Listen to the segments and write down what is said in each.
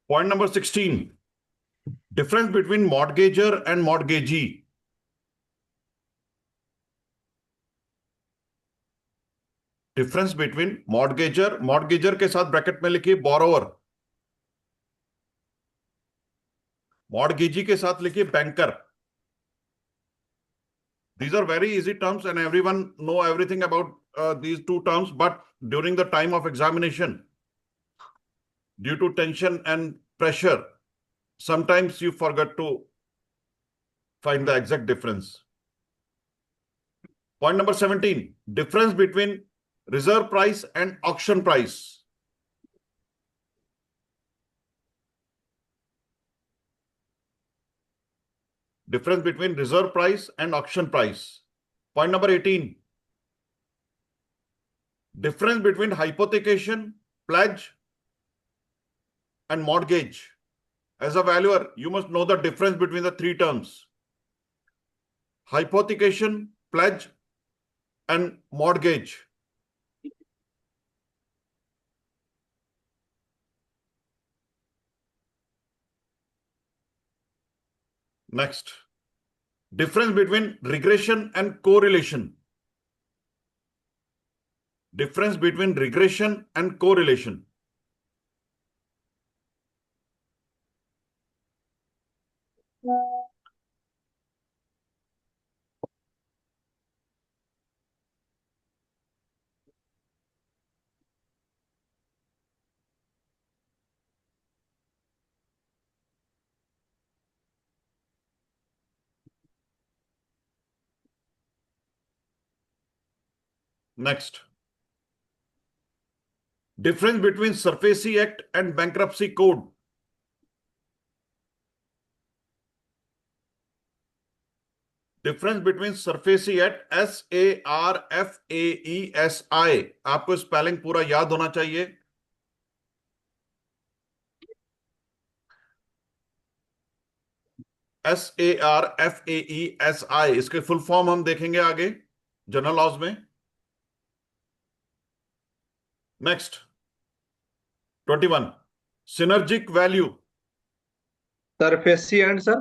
Point number 16. Difference between mortgager and mortgagee. Difference between mortgagor के साथ bracket में लिखिए बोरोवर, मॉर्गेजी के साथ लिखिए banker. These are very easy terms and everyone know everything about these two terms, but during the time of examination, due to tension and pressure, sometimes you forget to find the exact difference. Point number 17, difference between reserve price and auction price. Difference between reserve price and auction price. Point number 18, difference between hypothecation, pledge, and mortgage. As a valuer, you must know the difference between the three terms: hypothecation, pledge, and mortgage. Next, difference between regression and correlation. Difference between regression and correlation. Next, difference between SARFAESI Act and Bankruptcy Code. Difference between SARFAESI Act, SARFAESI. आपको spelling पूरा याद होना चाहिए. SARFAESI, इसके full form हम देखेंगे आगे general laws में. Next, 21, synergic value. SARFAESI and sir,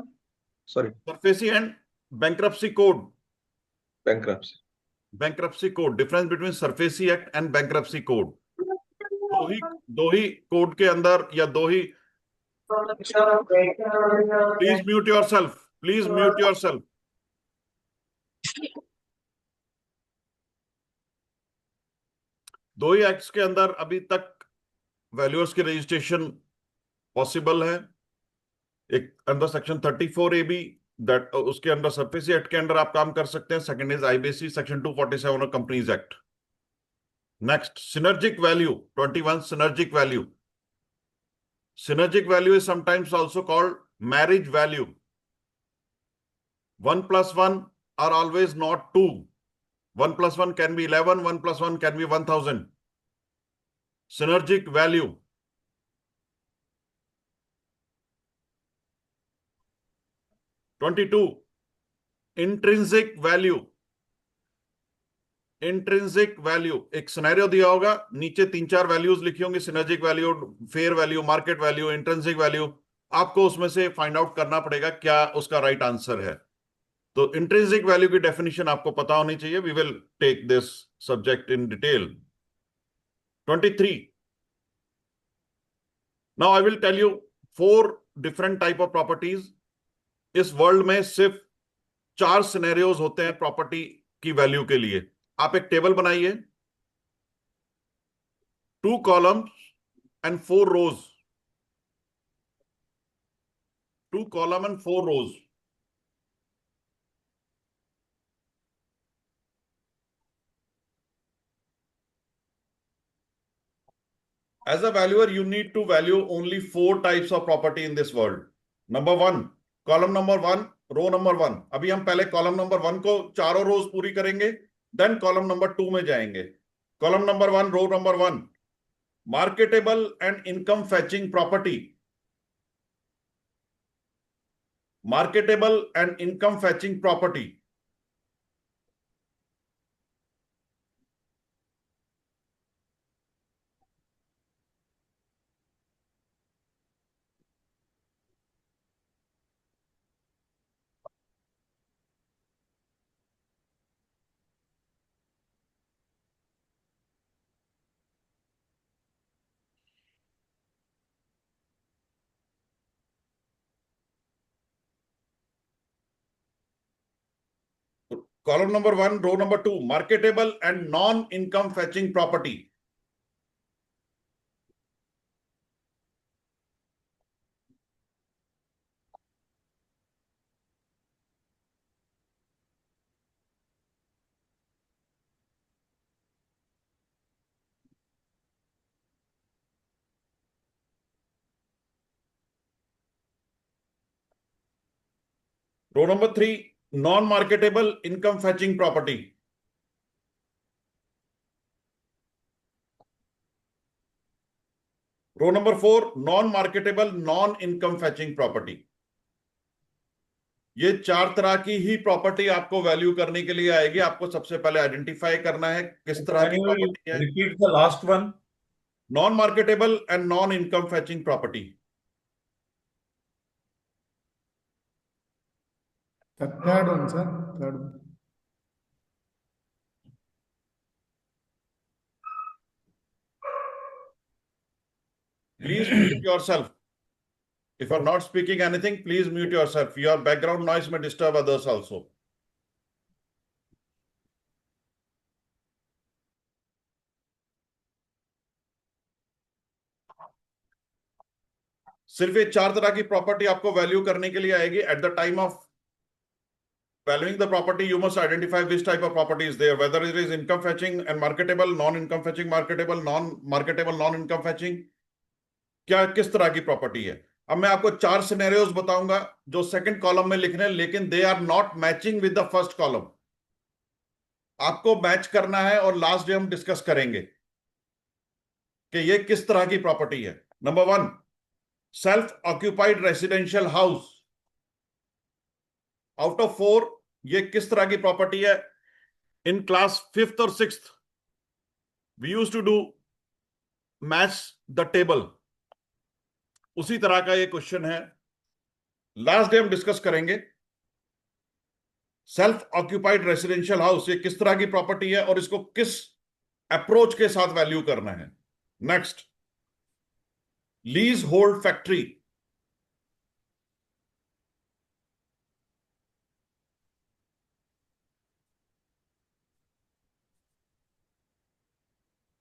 sorry, SARFAESI and Bankruptcy Code. bankruptcy Code. Difference between SARFAESI Act and Bankruptcy Code. दो ही कोड के अंदर या दो ही. Please mute yourself, please mute yourself. दो ही एक्ट्स के अंदर अभी तक वैल्यूअर्स की रजिस्ट्रेशन पॉसिबल है. एक अंडर सेक्शन 34AB, दैट उसके अंडर SARFAESI एक्ट के अंदर आप काम कर सकते हैं. Second is IBC section 247 of companies act. Next, synergic value. 21, synergic value. Synergic value is sometimes also called marriage value. 1 plus 1 are always not 2. 1 plus 1 can be 11, 1 plus 1 can be 1000. Synergic value. (22) Intrinsic value. Intrinsic value. एक scenario दिया होगा, नीचे 3-4 values लिखी होंगी. Synergic value, fair value, market value, intrinsic value. आपको उसमें से find out करना पड़ेगा क्या उसका राइट आंसर है. तो इंट्रिंसिक वैल्यू की डेफिनेशन आपको पता होनी चाहिए. We will take this subject in detail. 23. Now I will tell you 4 different type of properties. इस वर्ल्ड में सिर्फ 4 सिनेरियोज होते हैं प्रॉपर्टी की वैल्यू के लिए. आप एक टेबल बनाइए, 2 columns and 4 rows. 2 column and 4 rows. As a valuer, you need to value only 4 types of property in this world. Number 1, column number 1, row number 1. अभी हम पहले column number 1 को चारों rows पूरी करेंगे, then column number 2 में जाएंगे. Column number 1, row number 1, marketable and income fetching property. Marketable and income fetching property. Column number 1, row number 2, marketable and non-income fetching property. Row number 3, non-marketable income fetching property. Row number 4, non-marketable non-income fetching property. ये 4 तरह की ही property आपको value करने के लिए आएगी। आपको सबसे पहले आइडेंटिफाई करना है किस तरह की प्रॉपर्टी है। Repeat the last one. Non marketable and non income फैचिंग property. Third one sir, third one. Please mute yourself. If you are not speaking anything, please mute yourself. Your background noise may disturb others also. सिर्फ ये 4 तरह की property आपको value करने के लिए आएगी। At the time of valuing the property, you must identify which type of property is there, whether it is income fetching and marketable, non-income fetching marketable, non-marketable, non-income fetching, क्या किस तरह की property है। अब मैं आपको 4 सिनेरियोज बताऊंगा जो सेकंड कॉलम में लिखने, लेकिन they are not matching with the first column. आपको मैच करना है और लास्ट डे हम डिस्कस करेंगे कि ये किस तरह की प्रॉपर्टी है। Number 1, self occupied residential house. Out of 4 ये किस तरह की प्रॉपर्टी है। इन क्लास 5th और 6th we used to do match the table, उसी तरह का ये क्वेश्चन है। लास्ट डे हम डिस्कस करेंगे सेल्फ ऑक्यूपाइड रेसिडेंशियल हाउस ये किस तरह की प्रॉपर्टी है और इसको किस अप्रोच के साथ वैल्यू करना है। Next, lease hold factory.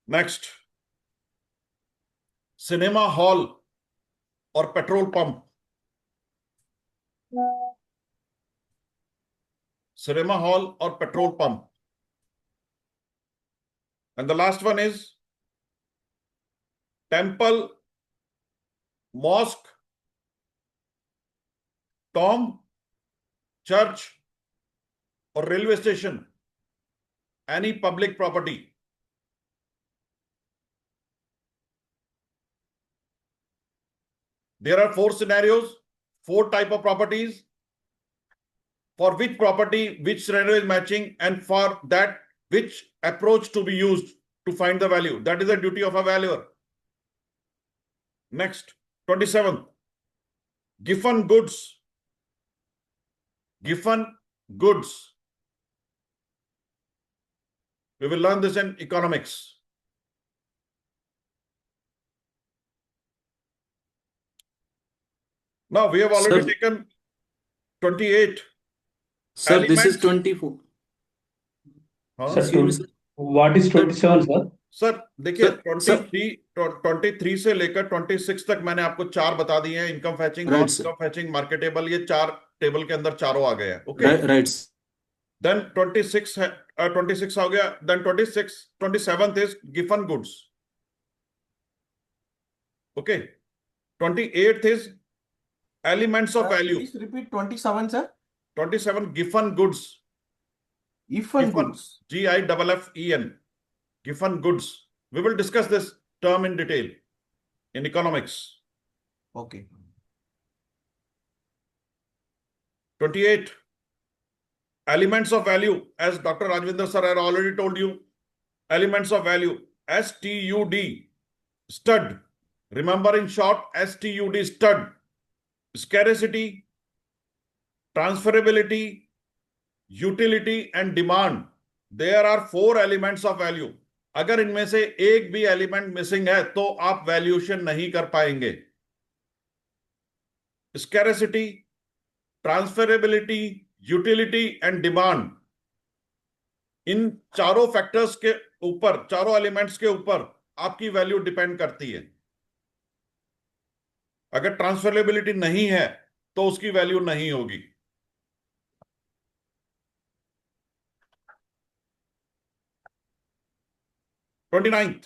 Next, cinema hall और पेट्रोल पंप। सिनेमा हॉल और petrol pump. And the last one is temple, mosque, tomb, church और railway station, any public property. There are 4 scenarios, 4 type of properties. For which property, which scenario is matching, and for that, which approach to be used to find the value. That is the duty of a valuer. Next, 27th, given goods. Given goods. We will learn this in economics. Now we have already taken 28. Sir, this is elements. 24. हाँ? Sir, what is 27 sir? Sir देखिए, Sir, 23 से लेकर 26 तक मैंने आपको 4 बता दिए हैं। Income फैचिंग, non Right, sir. Income फैचिंग, marketable, ये 4 टेबल के अंदर चारों आ गए हैं। Okay, Right. देन 26 है, 26 हो गया। Then 27th is given goods. Okay, 28th is elements of value. Please repeat 27, sir. 27 given goods. Given goods. GIFFEN, given goods. We will discuss this term in detail in economics. Okay. 28, elements of value, as Dr. Rajvinder sir had already told you. Elements of value, STUD, stud. Remember in short, STUD, stud. Scarcity, transferability, utility and demand. There are 4 elements of value. अगर इनमें से एक भी element missing है तो आप valuation नहीं कर पाएंगे। Scarcity, transferability, utility and demand, इन चारों फैक्टर्स के ऊपर, चारों एलिमेंट्स के ऊपर आपकी वैल्यू डिपेंड करती है। अगर ट्रांसफरेबिलिटी नहीं है तो उसकी वैल्यू नहीं होगी। 29th,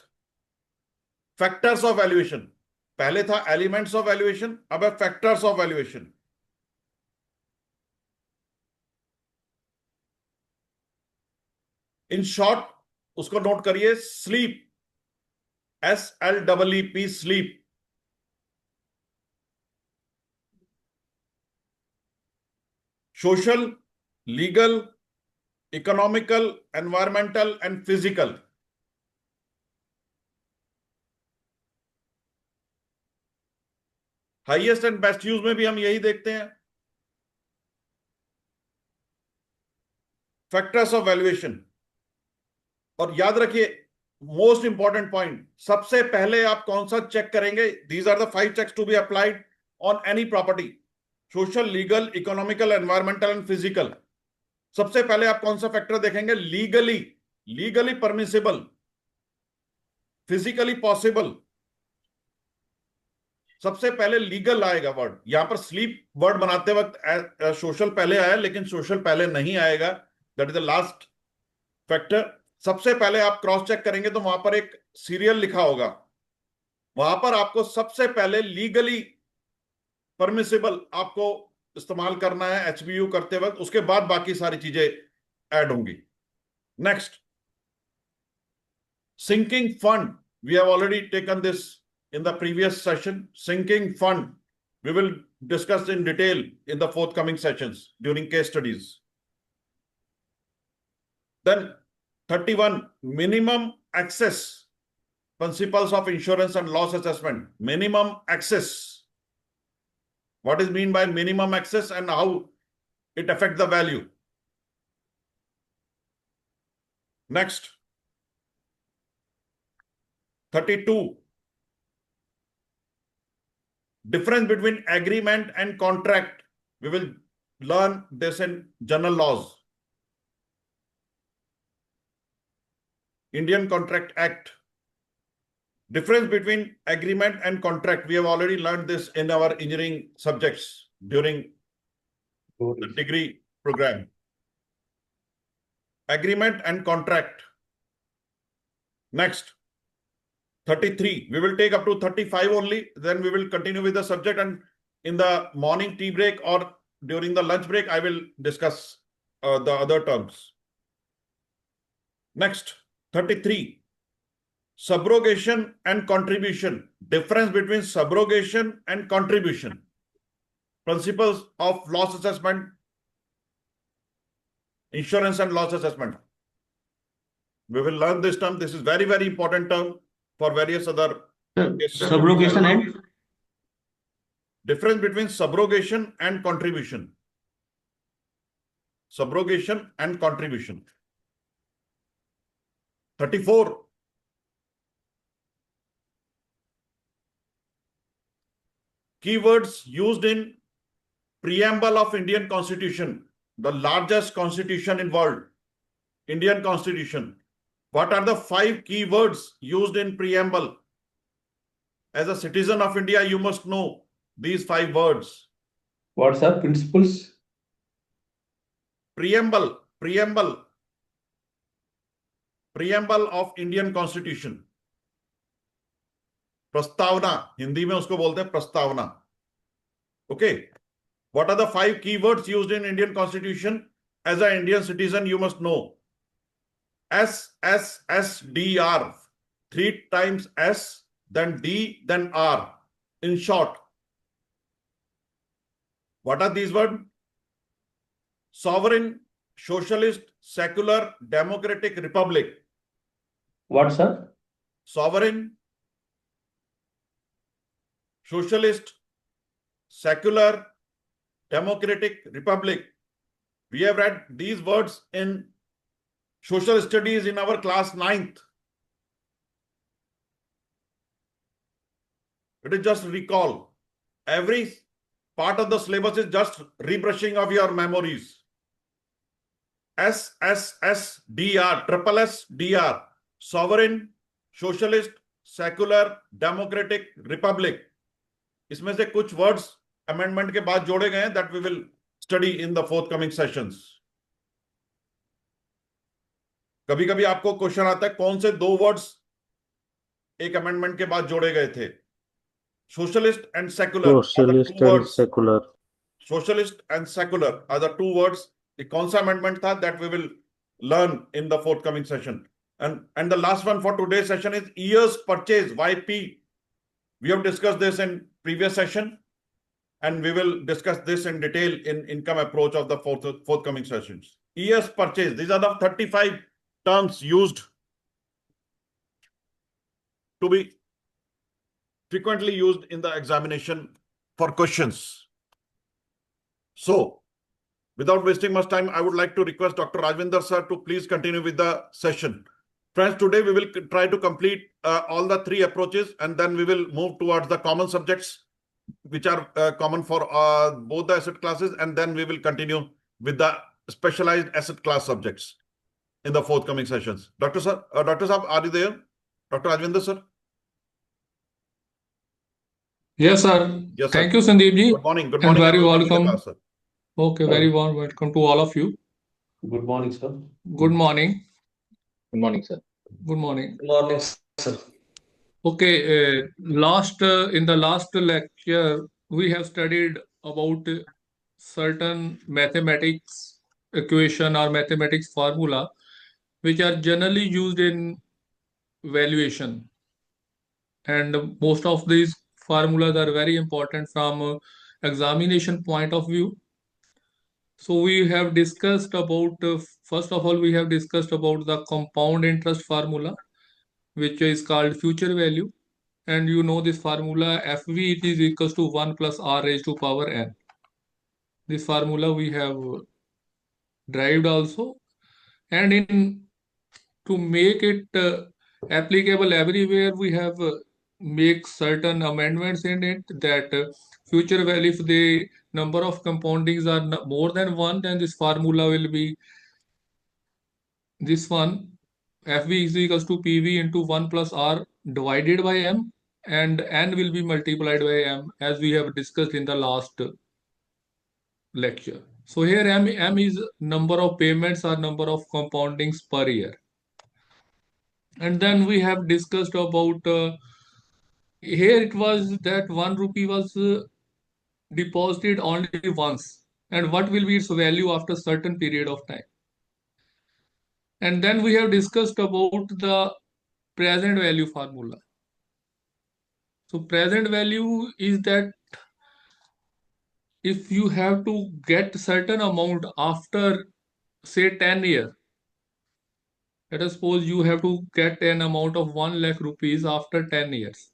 factors of valuation. पहले था एलिमेंट्स ऑफ वैल्यूएशन, अब है factors of valuation. In short उसको नोट करिए, sleep, SLEEP, sleep. Social, legal, economical, environmental and physical. Highest and best use में भी हम यही देखते हैं, फैक्टर्स ऑफ वैल्यूएशन। और याद रखिए, मोस्ट इंपॉर्टेंट पॉइंट, सबसे पहले आप कौन सा चेक करेंगे? These are the 5 checks to be applied on any property, social, legal, economical, environmental and physical. सबसे पहले आप कौन सा फैक्टर देखेंगे? Legally, legally permissible, physically possible. सबसे पहले लीगल आएगा वर्ड। यहां पर स्लीप वर्ड बनाते वक्त सोशल पहले आया, लेकिन सोशल पहले नहीं आएगा, that is the last factor. सबसे पहले आप क्रॉस चेक करेंगे तो वहां पर एक सीरियल लिखा होगा, वहां पर आपको सबसे पहले लीगली परमिसिबल आपको इस्तेमाल करना है एचबीयू करते वक्त, उसके बाद बाकी सारी चीजें ऐड होंगी। Next, sinking fund. We have already taken this in the previous session. Sinking fund, we will discuss in detail in the forthcoming sessions during case studies. Then 31, minimum access, principles of insurance and loss assessment. Minimum access. What is mean by minimum access and how it affects the value? Next, 32, difference between agreement and contract. We will learn this in general laws. Indian Contract Act. Difference between agreement and contract. We have already learned this in our engineering subjects during the degree program. Agreement and contract. Next, 33. We will take up to 35 only. Then we will continue with the subject, and in the morning tea break or during the lunch break, I will discuss the other terms. Next, 33. Subrogation and contribution. Difference between subrogation and contribution. Principles of loss assessment, insurance and loss assessment. We will learn this term. This is very, very important term for various other cases. Subrogation and Difference between subrogation and contribution. Subrogation and contribution. 34. Keywords used in preamble of Indian Constitution, the largest constitution in world, Indian Constitution. What are the 5 keywords used in preamble? As a citizen of India, you must know these 5 words. What's our principles? Preamble, preamble, preamble of Indian Constitution. प्रस्तावना, हिंदी में उसको बोलते हैं प्रस्तावना. Okay. What are the 5 keywords used in Indian Constitution? As an Indian citizen, you must know. SSSDR. 3 times S, then D, then R. In short, what are these words? Sovereign, socialist, secular, democratic, republic. What, sir? Sovereign, socialist, secular, democratic, republic. We have read these words in social studies in our class 9th. It is just recall. Every part of the syllabus is just rebrushing of your memories. SSSDR, triple SDR, sovereign, socialist, secular, democratic, republic. इसमें से कुछ words amendment के बाद जोड़े गए हैं that we will study in the fourth coming sessions. कभी कभी आपको क्वेश्चन आता है कौन से दो वर्ड्स एक अमेंडमेंट के बाद जोड़े गए थे. Socialist and secular are the Socialist two and words. secular. Socialist and secular are the two words. ये कौन सा amendment था that we will learn in the forthcoming session. And the last one for today's session is years purchase, YP. We have discussed this in previous session, and we will discuss this in detail in income approach of the forthcoming sessions. Years purchase, these are the 35 terms used to be frequently used in the examination for questions. So, without wasting much time, I would like to request Dr. Rajvinder sir to please continue with the session. Friends, today we will try to complete all the three approaches, and then we will move towards the common subjects, which are common for both the asset classes, and then we will continue with the specialized asset class subjects in the forthcoming sessions. Dr. Sir, Dr. Saab, are you there? Dr. Rajvinder sir? Yes, sir. Yes, sir. Thank you, Sandeep ji. Good morning. Good And morning. very everybody in the welcome. class, sir. Okay, very warm welcome to all of you. Good morning, sir. Good morning. Good morning, sir. Good morning. Good morning, sir. Okay, in the last lecture, we have studied about certain mathematics equation or mathematics formula, which are generally used in valuation. And most of these formulas are very important from examination point of view. So we have discussed about, first of all, we have discussed about the compound interest formula, which is called future value. And you know this formula, FV, it is equals to 1 plus R raised to power n. This formula we have derived also. And to make it applicable everywhere, we have make certain amendments in it that future value, if the number of compoundings are more than 1, then this formula will be this one. FV is equals to PV into 1 plus R divided by M, and N will be multiplied by M, as we have discussed in the last lecture. So here M is number of payments or number of compoundings per year. And then we have discussed about here it was that 1 rupee was deposited only once, and what will be its value after certain period of time. And then we have discussed about the present value formula. So present value is that if you have to get certain amount after say 10 years, let us suppose you have to get an amount of 1 lakh rupees after 10 years.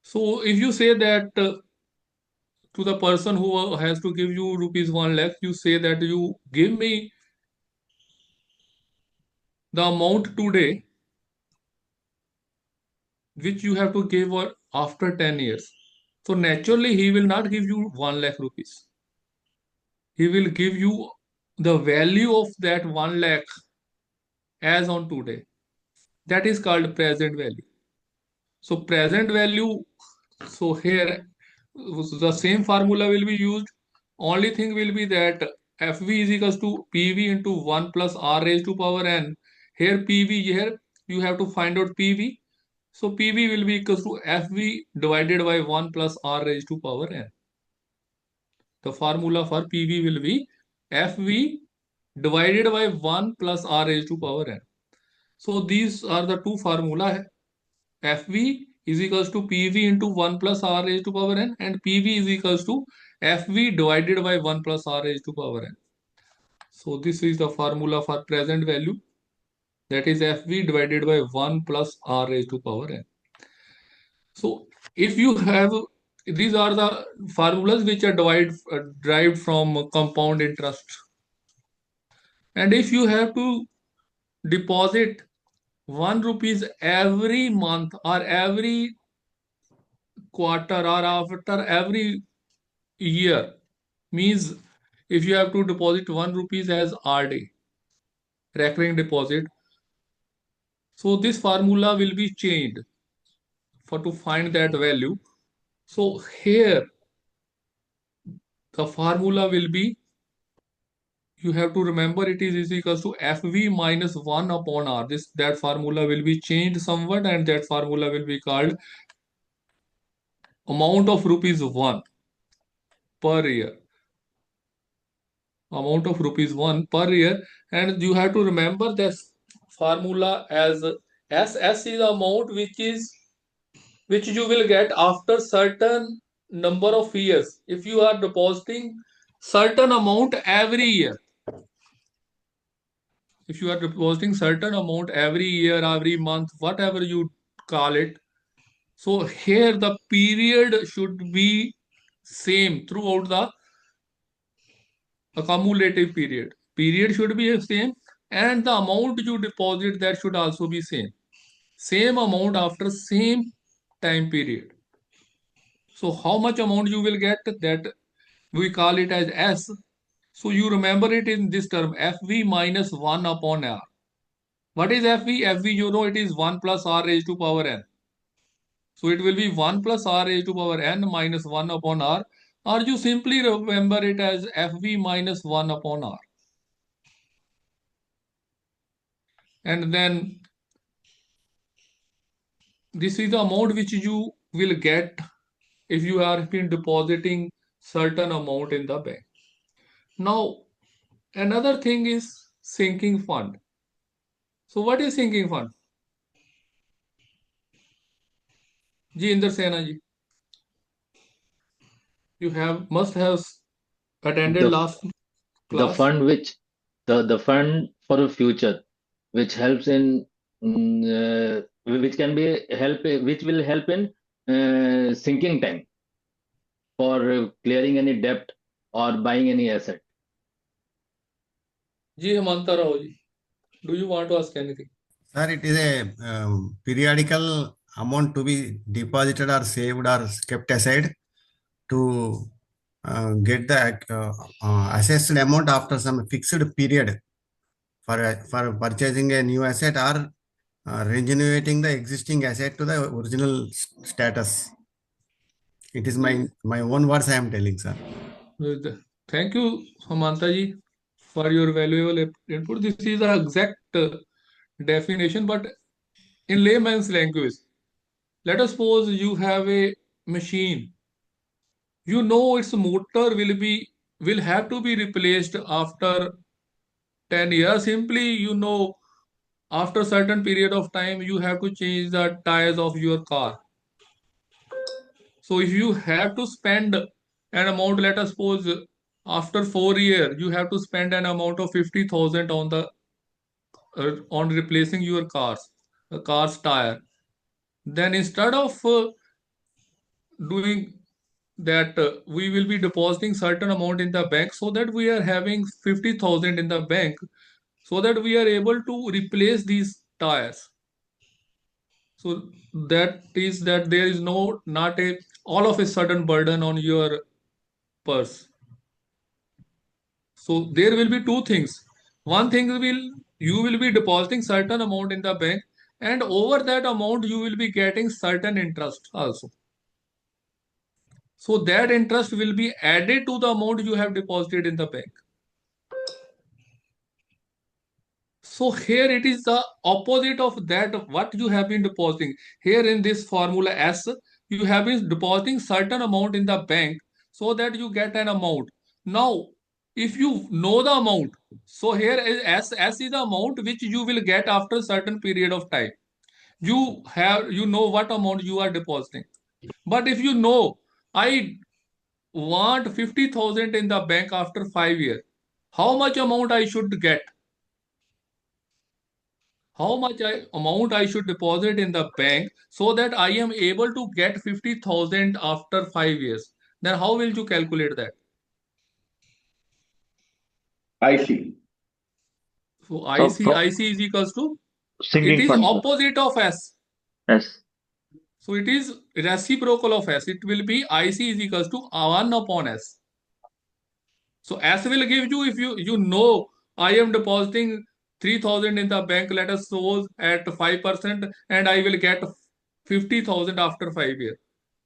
So if you say that to the person who has to give you rupees 1 lakh, you say that you give me the amount today which you have to give after 10 years. So naturally he will not give you 1 lakh rupees. He will give you the value of that 1 lakh as on today. That is called present value. So present value, so here the same formula will be used. Only thing will be that FV is equals to PV into 1 plus R raised to power n. Here PV, here you have to find out PV. So PV will be equals to FV divided by 1 plus R raised to power n. The formula for PV will be FV divided by 1 plus R raised to power n. So these are the two formula. FV is equals to PV into 1 plus R raised to power n, and PV is equals to FV divided by 1 plus R raised to power n. So this is the formula for present value, that is FV divided by 1 plus R raised to power n. So if you have, these are the formulas which are derived from compound interest. And if you have to deposit 1 rupees every month or every quarter or after every year, means if you have to deposit 1 rupees as RD, recurring deposit, so this formula will be changed for to find that value. So here the formula will be, you have to remember, it is equal to FV minus 1 upon R. That formula will be changed somewhat, and that formula will be called amount of rupees 1 per year. Amount of rupees 1 per year, and you have to remember this formula as SS is the amount which you will get after certain number of years. If you are depositing certain amount every year, if you are depositing certain amount every year, every month, whatever you call it, so here the period should be same throughout the accumulative period. Period should be the same, and the amount you deposit, that should also be same. Same amount after same time period. So how much amount you will get, that we call it as S. So you remember it in this term, FV minus 1 upon R. What is FV? FV, you know, it is 1 plus R raised to power N. So it will be 1 plus R raised to power N minus 1 upon R, or you simply remember it as FV minus 1 upon R. And then this is the amount which you will get if you have been depositing certain amount in the bank. Now, another thing is sinking fund. So what is sinking fund? Ji Inder Sena ji, you must have attended The last the class. fund which the fund for the future, which helps in which can be which will help in sinking time for clearing any debt or buying any asset. Ji Hemanta Rao ji, do you want to ask anything? Sir, it is a periodical amount to be deposited or saved or kept aside to get the assessed amount after some fixed period for purchasing a new asset or regenerating the existing asset to the original status. It is my own words I am telling, sir. Thank you, Hemanta ji, for your valuable input. This is the exact definition, but in layman's language, let us suppose you have a machine. You know its motor will have to be replaced after 10 years. Simply, you know, after certain period of time, you have to change the tires of your car. So if you have to spend an amount, let us suppose after 4 years, you have to spend an amount of 50,000 on replacing your car's tire. Then instead of doing that, we will be depositing certain amount in the bank, so that we are having 50,000 in the bank, so that we are able to replace these tires. So that is that there is not a all of a sudden burden on your purse. So there will be two things. One thing you will be depositing certain amount in the bank, and over that amount you will be getting certain interest also. So that interest will be added to the amount you have deposited in the bank. So here it is the opposite of that what you have been depositing. Here in this formula S, you have been depositing certain amount in the bank so that you get an amount. Now, if you know the amount, so here is S is the amount which you will get after certain period of time. You know what amount you are depositing. But if you know, I want 50,000 in the bank after 5 years, how much amount I should get? How much amount I should deposit in the bank so that I am able to get 50,000 after 5 years. Then how will you calculate that? I see. So So IC is equals to, it sinking is fund, sir. opposite of S. Yes. So it is reciprocal of S. It will be IC is equals to 1 upon S. So S will give you, if you know I am depositing 3,000 in the bank, let us suppose at 5%, and I will get 50,000 after 5 years.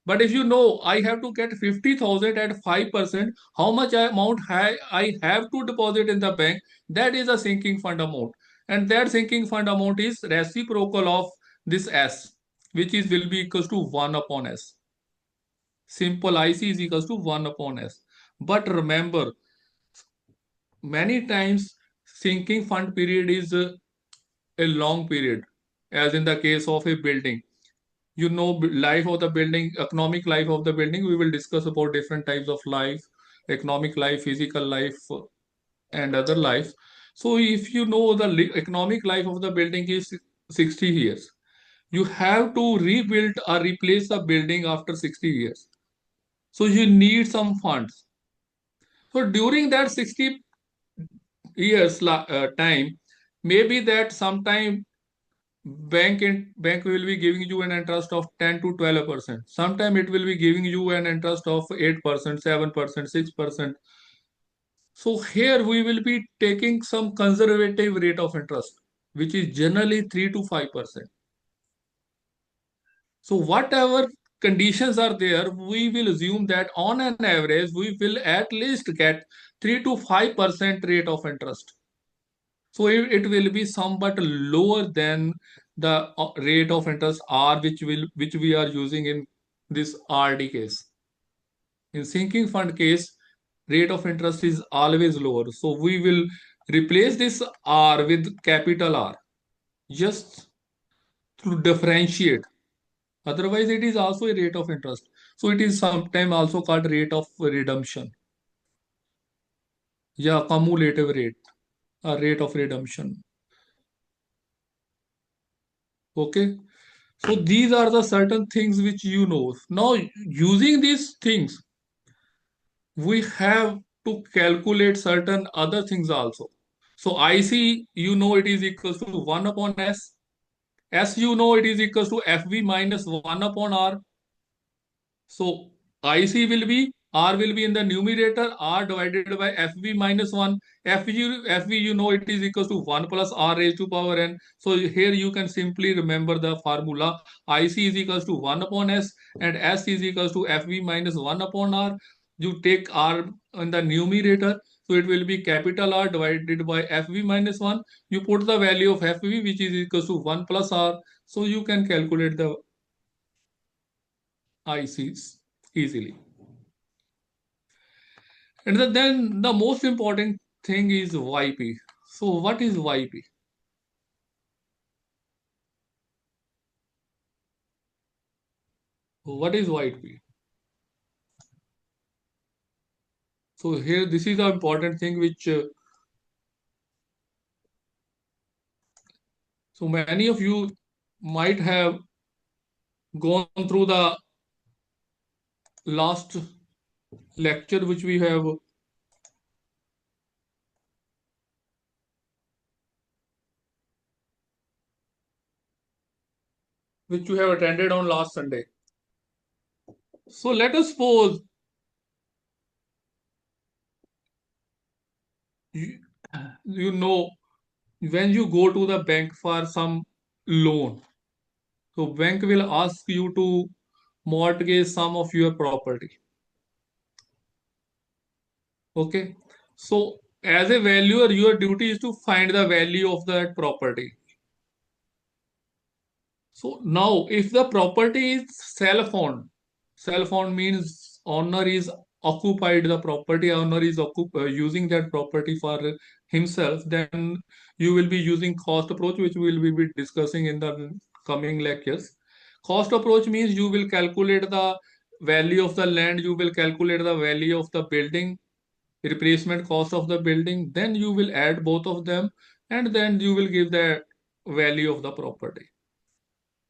But if you know I have to get 50,000 at 5%, how much amount I have to deposit in the bank, that is a sinking fund amount. And that sinking fund amount is reciprocal of this S, which is will be equals to 1 upon S. Simple IC is equals to 1 upon S. But remember, many times sinking fund period is a long period, as in the case of a building. You know, life of the building, economic life of the building, we will discuss about different types of life, economic life, physical life, and other life. So if you know the economic life of the building is 60 years, you have to rebuild or replace the building after 60 years. So you need some funds. So during that 60 years time, maybe that sometime bank will be giving you an interest of 10 to 12%. Sometime it will be giving you an interest of 8%, 7%, 6%. So here we will be taking some conservative rate of interest, which is generally 3 to 5%. So whatever conditions are there, we will assume that on an average we will at least get 3 to 5% rate of interest. So it will be somewhat lower than the rate of interest R, which we are using in this RD case. In sinking fund case, rate of interest is always lower. So we will replace this R with capital R just to differentiate. Otherwise, it is also a rate of interest. So it is sometimes also called rate of redemption. Yeah, cumulative rate, a rate of redemption. Okay. So these are the certain things which you know. Now, using these things, we have to calculate certain other things also. So IC, you know, it is equals to 1 upon S. S, you know, it is equals to FV minus 1 upon R. So IC will be, R will be in the numerator, R divided by FV minus 1. FV, you know, it is equals to 1 plus R raised to power n. So here you can simply remember the formula. IC is equals to 1 upon S and S is equals to FV minus 1 upon R. You take R in the numerator. So it will be capital R divided by FV minus 1. You put the value of FV, which is equals to 1 plus R. So you can calculate the ICs easily. And then the most important thing is YP. So what is YP? What is YP? So here, this is the important thing which so many of you might have gone through the last lecture which we have which you have attended on last Sunday. So let us suppose you know when you go to the bank for some loan, so bank will ask you to mortgage some of your property. Okay. So as a valuer, your duty is to find the value of that property. So now if the property is self-owned means owner is occupied the property, owner is using that property for himself, then you will be using cost approach, which we will be discussing in the coming lectures. Cost approach means you will calculate the value of the land, you will calculate the value of the building, replacement cost of the building, then you will add both of them and then you will give the value of the property.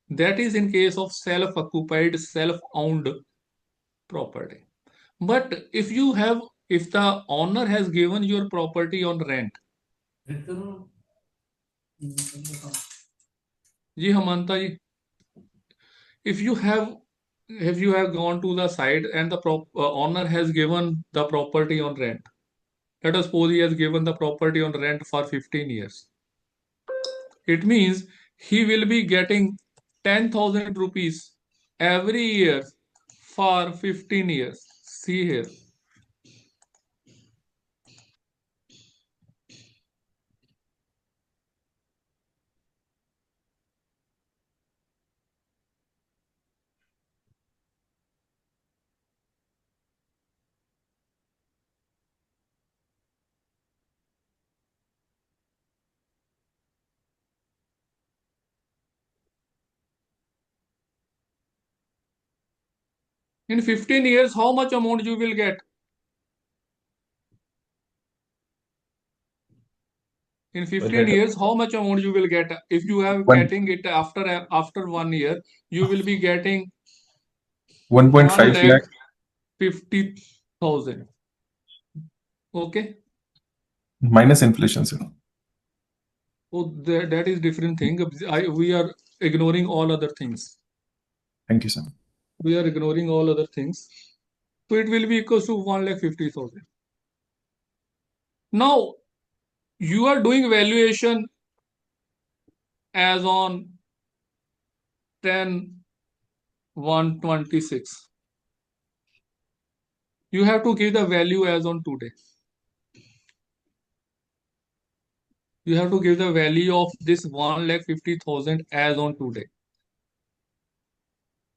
That is in case of self-occupied, self-owned property. But if the owner has given your property on rent, ji Hamanta ji, if you have gone to the site and the owner has given the property on rent, Let us suppose he has given the property on rent for 15 years. It means he will be getting 10,000 rupees every year for 15 years. See here. In 15 years, how much amount you will get? In 15 years, how much amount you will get? If you have getting it after 1 year, you will be getting 1.5 lakh 1,50,000. Okay. minus inflation, sir. So that is different thing. We are ignoring all other things. Thank you, sir. We are ignoring all other things. So it will be equals to 1,50,000. Now you are doing valuation as on 10/1/26. You have to give the value as on today. You have to give the value of this 1,50,000 as on today.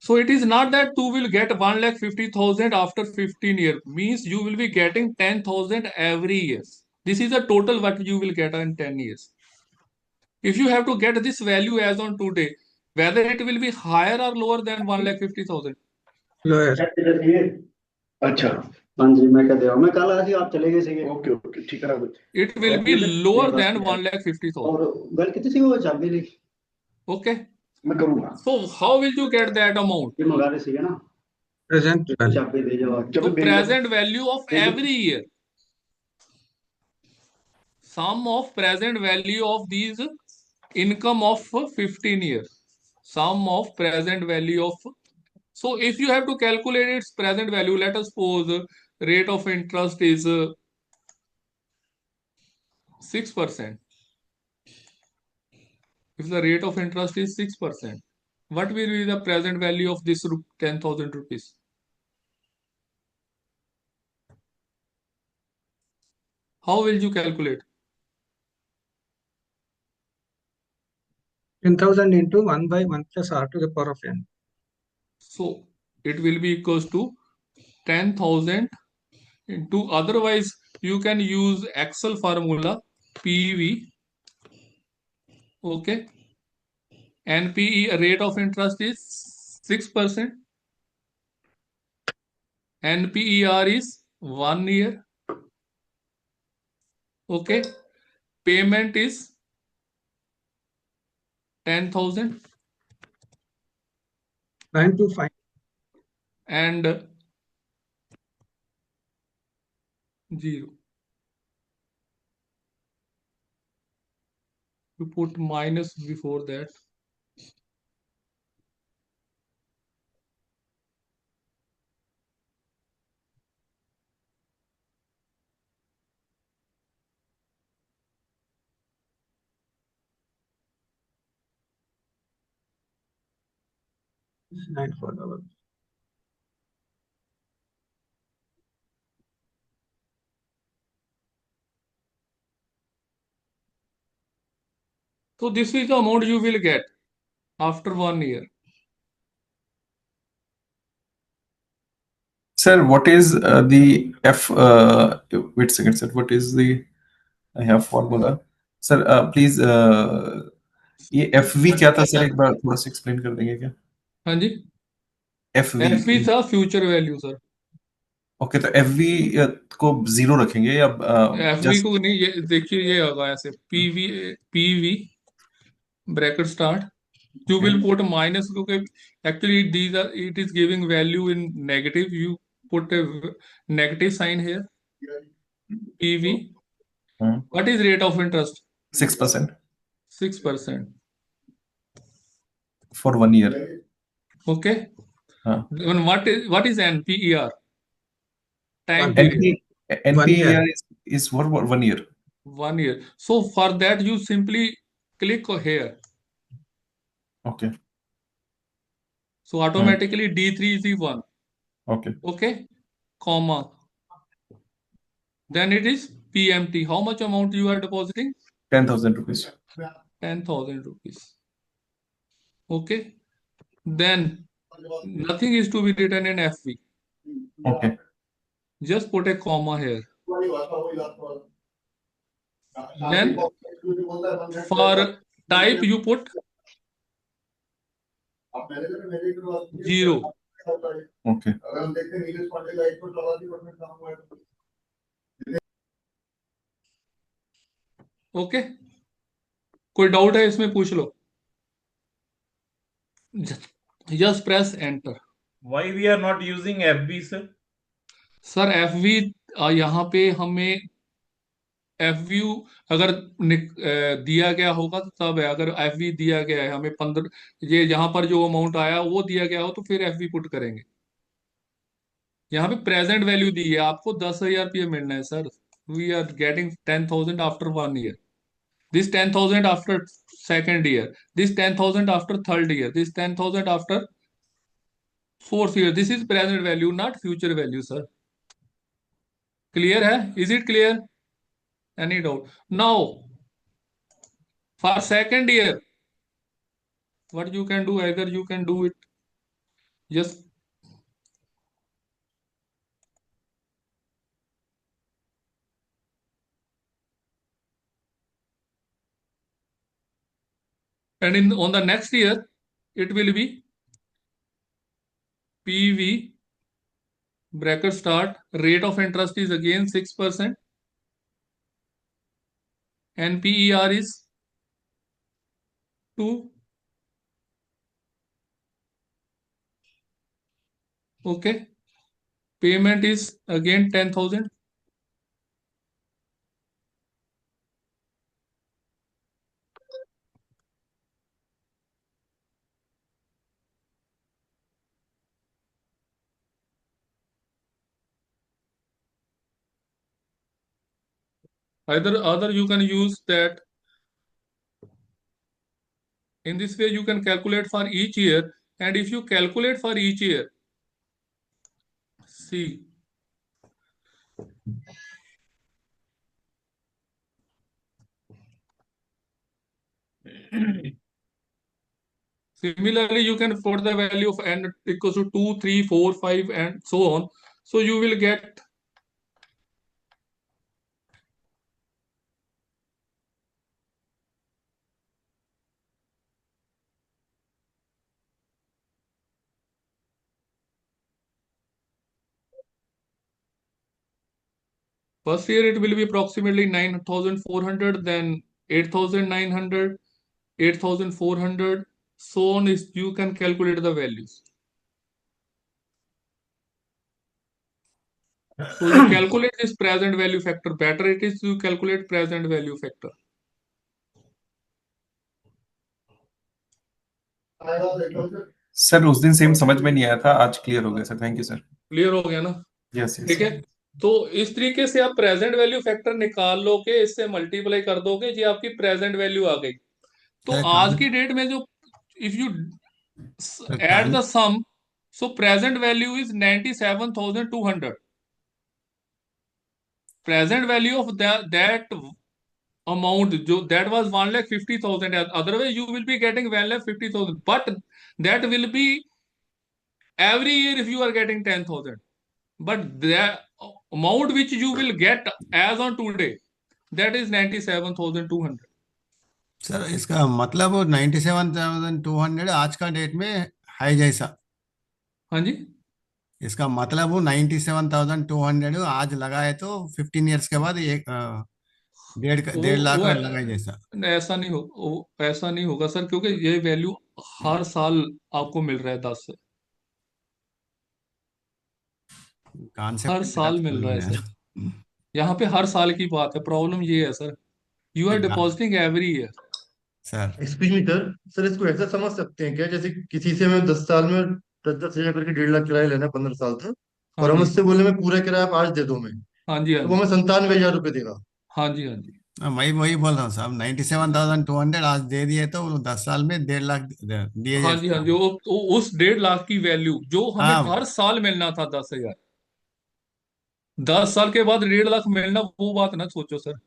So it is not that you will get 1,50,000 after 15 years. Means you will be getting 10,000 every year. This is the total what you will get in 10 years. If you have to get this value as on today, whether it will be higher or lower than 1,50,000. अच्छा हाँ जी मैं कहते हो मैं कल आया आप चले गए थे ओके ओके ठीक है It will be lower than 1,50,000. और गल कितनी सी वो चाबी ली Okay. मैं करूंगा So how will you get that amount? ये मंगा रहे थे ना Present value. चाबी दे जाओ So present value of every year. Sum of present value of these income of 15 years. Sum of present value of. So if you have to calculate its present value, let us suppose rate of interest is 6%. If the rate of interest is 6%, what will be the present value of this 10,000 rupees? How will you calculate? 10,000 into 1 by 1 plus r to the power of n. So it will be equals to 10,000 into, otherwise you can use Excel formula PV. Okay. NPE rate of interest is 6%. NPER is 1 year. Okay. Payment is 10,000. 925. And 0. You put minus before that. $94. So this is the amount you will get after 1 year. Sir, what is the F? Wait a second, sir. What is the? I have formula. Sir, please. ये FV क्या था sir? एक बार थोड़ा सा explain कर देंगे क्या? हाँ जी. FV. FV था फ्यूचर वैल्यू सर. ओके, तो FV को 0 रखेंगे या FV को नहीं, ये देखिए ये होगा ऐसे PV bracket start. You will put minus because actually it is giving value in negative. You put a negative sign here. PV. What is rate of interest? 6%. 6%. For 1 year. Okay. Then what is NPER? Time One. period. NPER is is for 1 year. 1 year. So for that, you simply click here. Okay. So automatically D3 is the 1. Okay. Okay, comma. Then it is PMT. How much amount you are depositing? 10,000 rupees. 10,000 rupees. Okay. Then nothing is to be written in FV. Okay. Just put a comma here. Then for type you put 0. Okay. Okay, कोई doubt है इसमें पूछ लो. Just press enter. Why we are not using FB, sir? Sir FV यहाँ पे हमें FV अगर दिया गया होगा तो तब है. अगर FV दिया गया है हमें 15, ये यहाँ पर जो अमाउंट आया वो दिया गया हो तो फिर FV पुट करेंगे. यहाँ पे प्रेजेंट वैल्यू दी है, आपको 10,000 रुपये मिलना है sir. We are getting 10,000 after 1 year. This 10,000 after second year. This 10,000 after third year. This 10,000 after fourth year. This is present value, not future value, sir. Clear है? Is it clear? Any doubt? Now, for second year, what you can do, either you can do it just and in on the next year it will be PV bracket start rate of interest is again 6% and PER is 2. Okay, payment is again 10,000. Either you can use that. In this way you can calculate for each year, and if you calculate for each year, see, similarly you can put the value of n equals to 2, 3, 4, 5 and so on. So you will get first year it will be approximately 9,400, then 8,900, 8,400, so on. Is you can calculate the values. So you calculate this present value factor. Better it is to calculate present value factor. Sir उस दिन same समझ में नहीं आया था, आज clear हो गया sir. Thank you sir. Clear हो गया ना? Yes yes. ठीक है. तो इस तरीके से आप प्रेजेंट वैल्यू फैक्टर निकाल लोगे, इससे मल्टीप्लाई कर दोगे, जी आपकी प्रेजेंट वैल्यू आ गई. तो आज की डेट में जो if you add the sum, so present value is 97,200. Present value of that amount जो that was 1,50,000. Otherwise you will be getting 1,50,000, but that will be every year if you are getting 10,000. But the amount which you will get as on today, that is 97,200. Sir इसका मतलब 97,200 आज का date में है जैसा. हाँ जी, इसका मतलब वो 97,200 आज लगाए तो 15 इयर्स के बाद एक 1.5 लाख लगाए जैसा. ऐसा नहीं हो, ऐसा नहीं होगा सर, क्योंकि ये वैल्यू हर साल आपको मिल रहा है 10 से. हर साल मिल रहा है सर. यहाँ पे हर साल की बात है. प्रॉब्लम ये है sir, you are depositing every year. Sir excuse me sir, sir इसको ऐसा समझ सकते हैं क्या, जैसे किसी से हमें 10 साल में 10,000 करके 1.5 लाख किराया लेना है 15 साल तक, और हाँ हम जी, उससे बोले मैं पूरा किराया आप आज दे दो मैं, हाँ जी, हाँ तो वो जी, हमें 97,000 रुपये देगा। हाँ जी, हाँ जी, मैं वही बोल रहा हूँ साहब, 97,200 आज दे दिए तो वो 10 साल में 1.5 लाख दिए हाँ जी, हाँ जी। वो उस 1.5 लाख की वैल्यू जो हमें हाँ हर साल मिलना था 10,000, 10 साल के बाद 1.5 लाख मिलना, वो बात ना सोचो सर।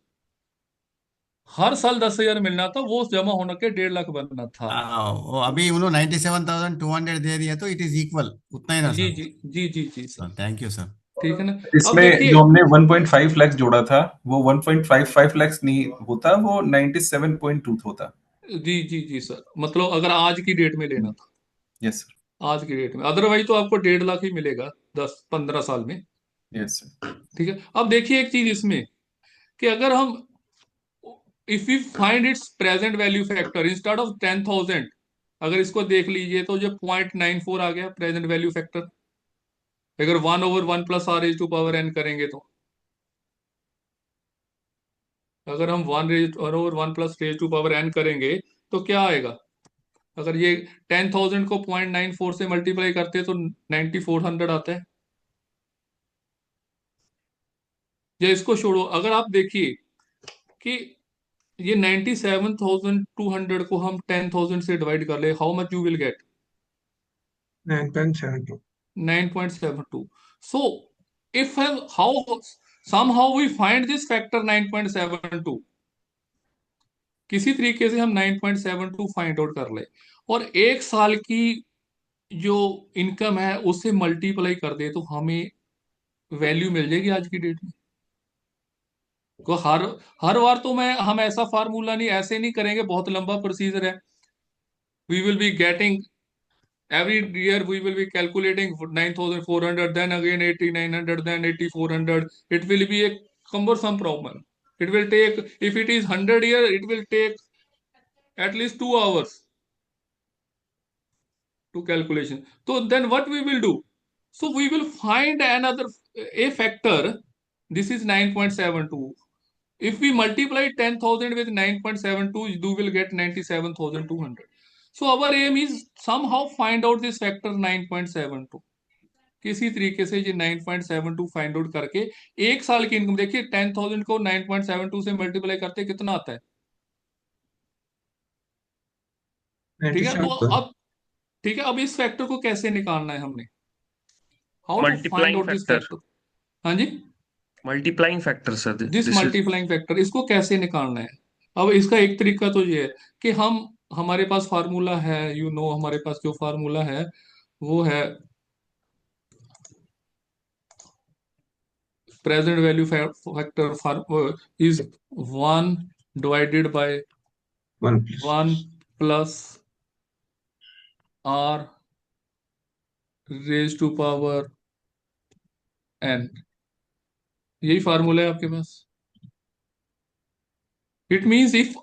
हर साल 10,000 मिलना था, वो जमा होना के 1.5 लाख बनना था। वो अभी उन्होंने 97,200 दे दिए तो इट इज इक्वल उतना ही ना जी सर। जी जी जी जी सर। Thank you sir. ठीक है ना। अब इसमें देखिए, जो हमने 1.5 लाख जोड़ा था वो 1.55 लाख नहीं होता, वो 97.2 होता। जी जी जी सर, मतलब अगर आज की डेट में लेना था, यस सर। आज की डेट में, अदरवाइज तो आपको 1.5 लाख ही मिलेगा 10-15 साल में। Yes sir. ठीक है। अब देखिए एक चीज इसमें, कि अगर हम, if we find its present value factor instead of 10,000, अगर इसको देख लीजिए तो जो 0.94 आ गया प्रेजेंट वैल्यू फैक्टर। अगर 1/1 + r⁴ करेंगे तो, अगर हम 1/1 + r⁴ करेंगे तो क्या आएगा? अगर ये 10,000 को 0.94 से मल्टीप्लाई करते हैं तो 9,400 आता है। या इसको छोड़ो, अगर आप देखिए कि ये 97,200 को हम 10,000 से डिवाइड कर ले, how much you will get? 9.72. 9.72. So if how somehow we find this factor 9.72, किसी तरीके से हम 9.72 फाइंड आउट कर ले, और एक साल की जो इनकम है उससे मल्टीप्लाई कर दे, तो हमें वैल्यू मिल जाएगी आज की डेट में। तो हर हर बार तो हम ऐसा फार्मूला नहीं, ऐसे नहीं करेंगे, बहुत लंबा प्रोसीजर है। We will be getting every year, we will be calculating 9,400, then again 8,900, then 8,400. It will be a cumbersome problem. It will take, if it is 100 year, it will take at least 2 hours to calculation. So then what we will do? So we will find another a factor. This is 9.72. If we multiply 10,000 with 9.72, you will get 97,200. So our aim is somehow find out this factor 9.72. किसी तरीके से ये 9.72 find out करके एक साल की income, देखिए 10,000 को 9.72 से मल्टीप्लाई करते कितना आता है? ठीक है। तो 97. अब, ठीक है, अब इस फैक्टर को कैसे निकालना है हमने? How to find multiplying out this factor, factor? हाँ जी, multiplying factor sir, this this is multiplying factor, इसको कैसे निकालना है? अब इसका एक तरीका तो ये है कि हमारे पास फार्मूला है, हमारे पास जो फार्मूला है वो है present value factor is 1 / 1 plus. 1 + r⁴n। यही फार्मूला है आपके पास। It means if,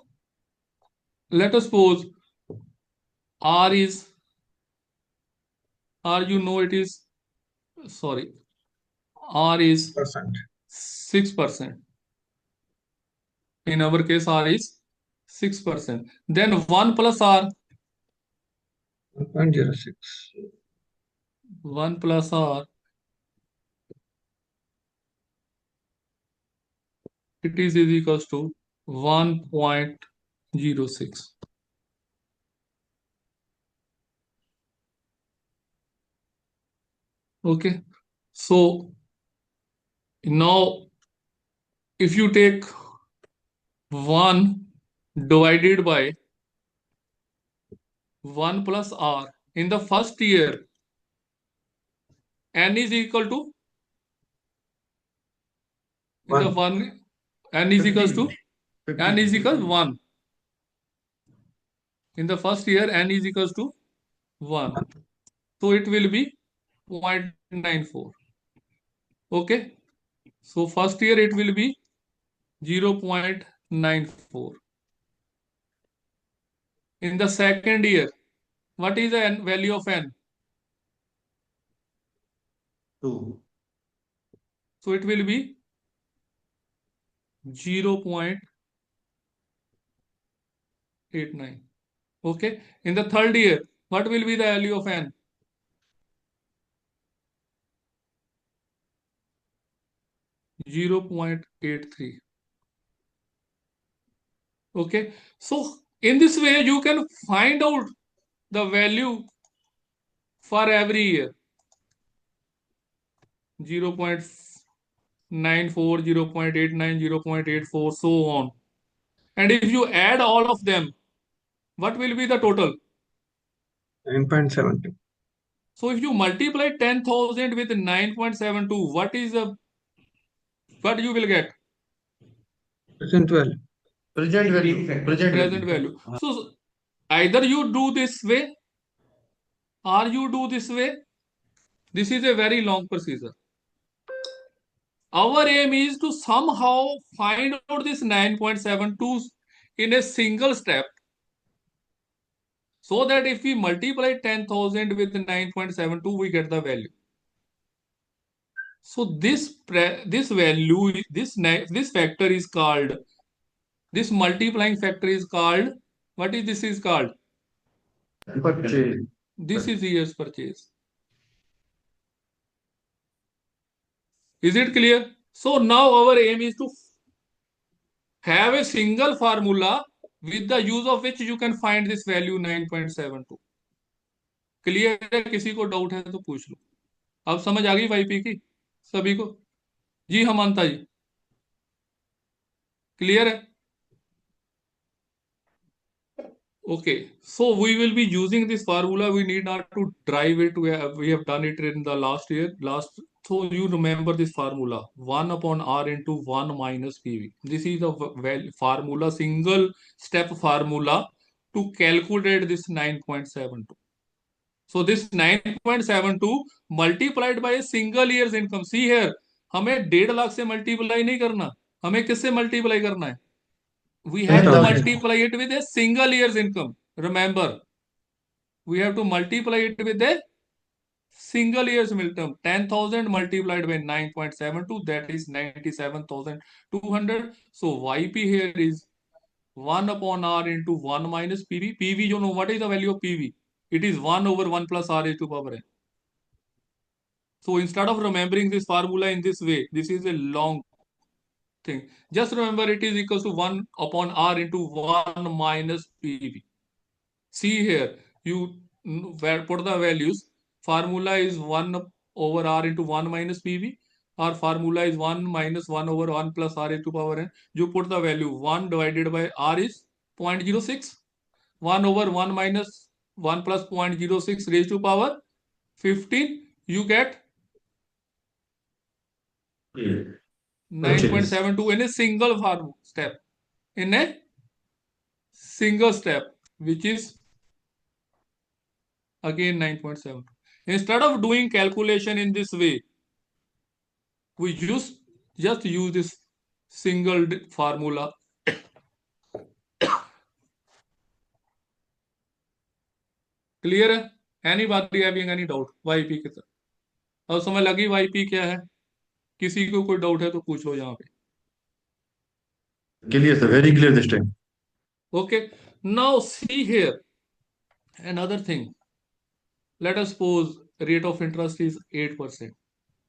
let us suppose, r is r, it is, sorry, r is Percent. 6%. In our case, r is 6%. Then 1 + r, 1.06. 1 + r, it is equals to 1.06. Okay. So now if you take 1 divided by 1 + r, in the first year, n is equal to, in the 1. one, n is equals to, 50. n is equals 1. In the first year, n is equals to 1. So it will be 0.94. Okay. So first year it will be 0.94. In the second year, what is the value of n? 2. So it will be 0.89. Okay. In the third year, what will be the value of n? 0.83. Okay, so in this way you can find out the value for every year. 0.94, 0.89, 0.84, so on. And if you add all of them, what will be the total? 9.72. So if you multiply 10,000 with 9.72, what you will get? Present value. Present value. Present value. So either you do this way or you do this way. This is a very long procedure. Our aim is to somehow find out this 9.72 in a single step, so that if we multiply 10,000 with 9.72, we get the value. So this value, this factor is called, this multiplying factor is called, what is this is called? Purchase. This is year's purchase. Is it clear? So now our aim is to have a single formula with the use of which you can find this value 9.72. Clear है? किसी को doubt है तो पूछ लो. अब समझ आ गई YP की सभी को? जी हमंता जी, क्लियर है? Okay, so we will be using this formula. We need not to drive it. We have done it in the last year. So you remember this formula: 1 upon R into 1 minus PV. This is the formula, single step formula to calculate this 9.72. So this 9.72 multiplied by a single year's income. See here, हमें 1.5 लाख से multiply नहीं करना, हमें किससे multiply करना है? We have to multiply it with a single year's income. Remember, we have to multiply it with a single year's income. 10,000 multiplied by 9.72, that is 97,200. So YP here is 1 upon R into 1 minus PV. PV, you know what is the value of PV? It is 1 over 1 plus R raised to power n. So instead of remembering this formula in this way, this is a long thing. Just remember it is equals to 1 upon R into 1 minus PV. See here, you put the values. Formula is 1 over R into 1 minus PV. Our formula is 1 minus 1 over 1 plus R raised to power n. You put the value 1 divided by R is 0.06. 1 over 1 minus 1 plus 0.06 raised to power 15. You get 9.72 in a single step. In a single step, which is again 9.72. Instead of doing calculation in this way, we just use this single formula. Clear है? Anybody having any doubt? YP की तरफ अब समझ लगी YP क्या है? किसी को कोई डाउट है तो पूछ लो यहाँ पे. Clear, sir. Very clear this time. Okay. Now see here another thing. Let us suppose rate of interest is 8%.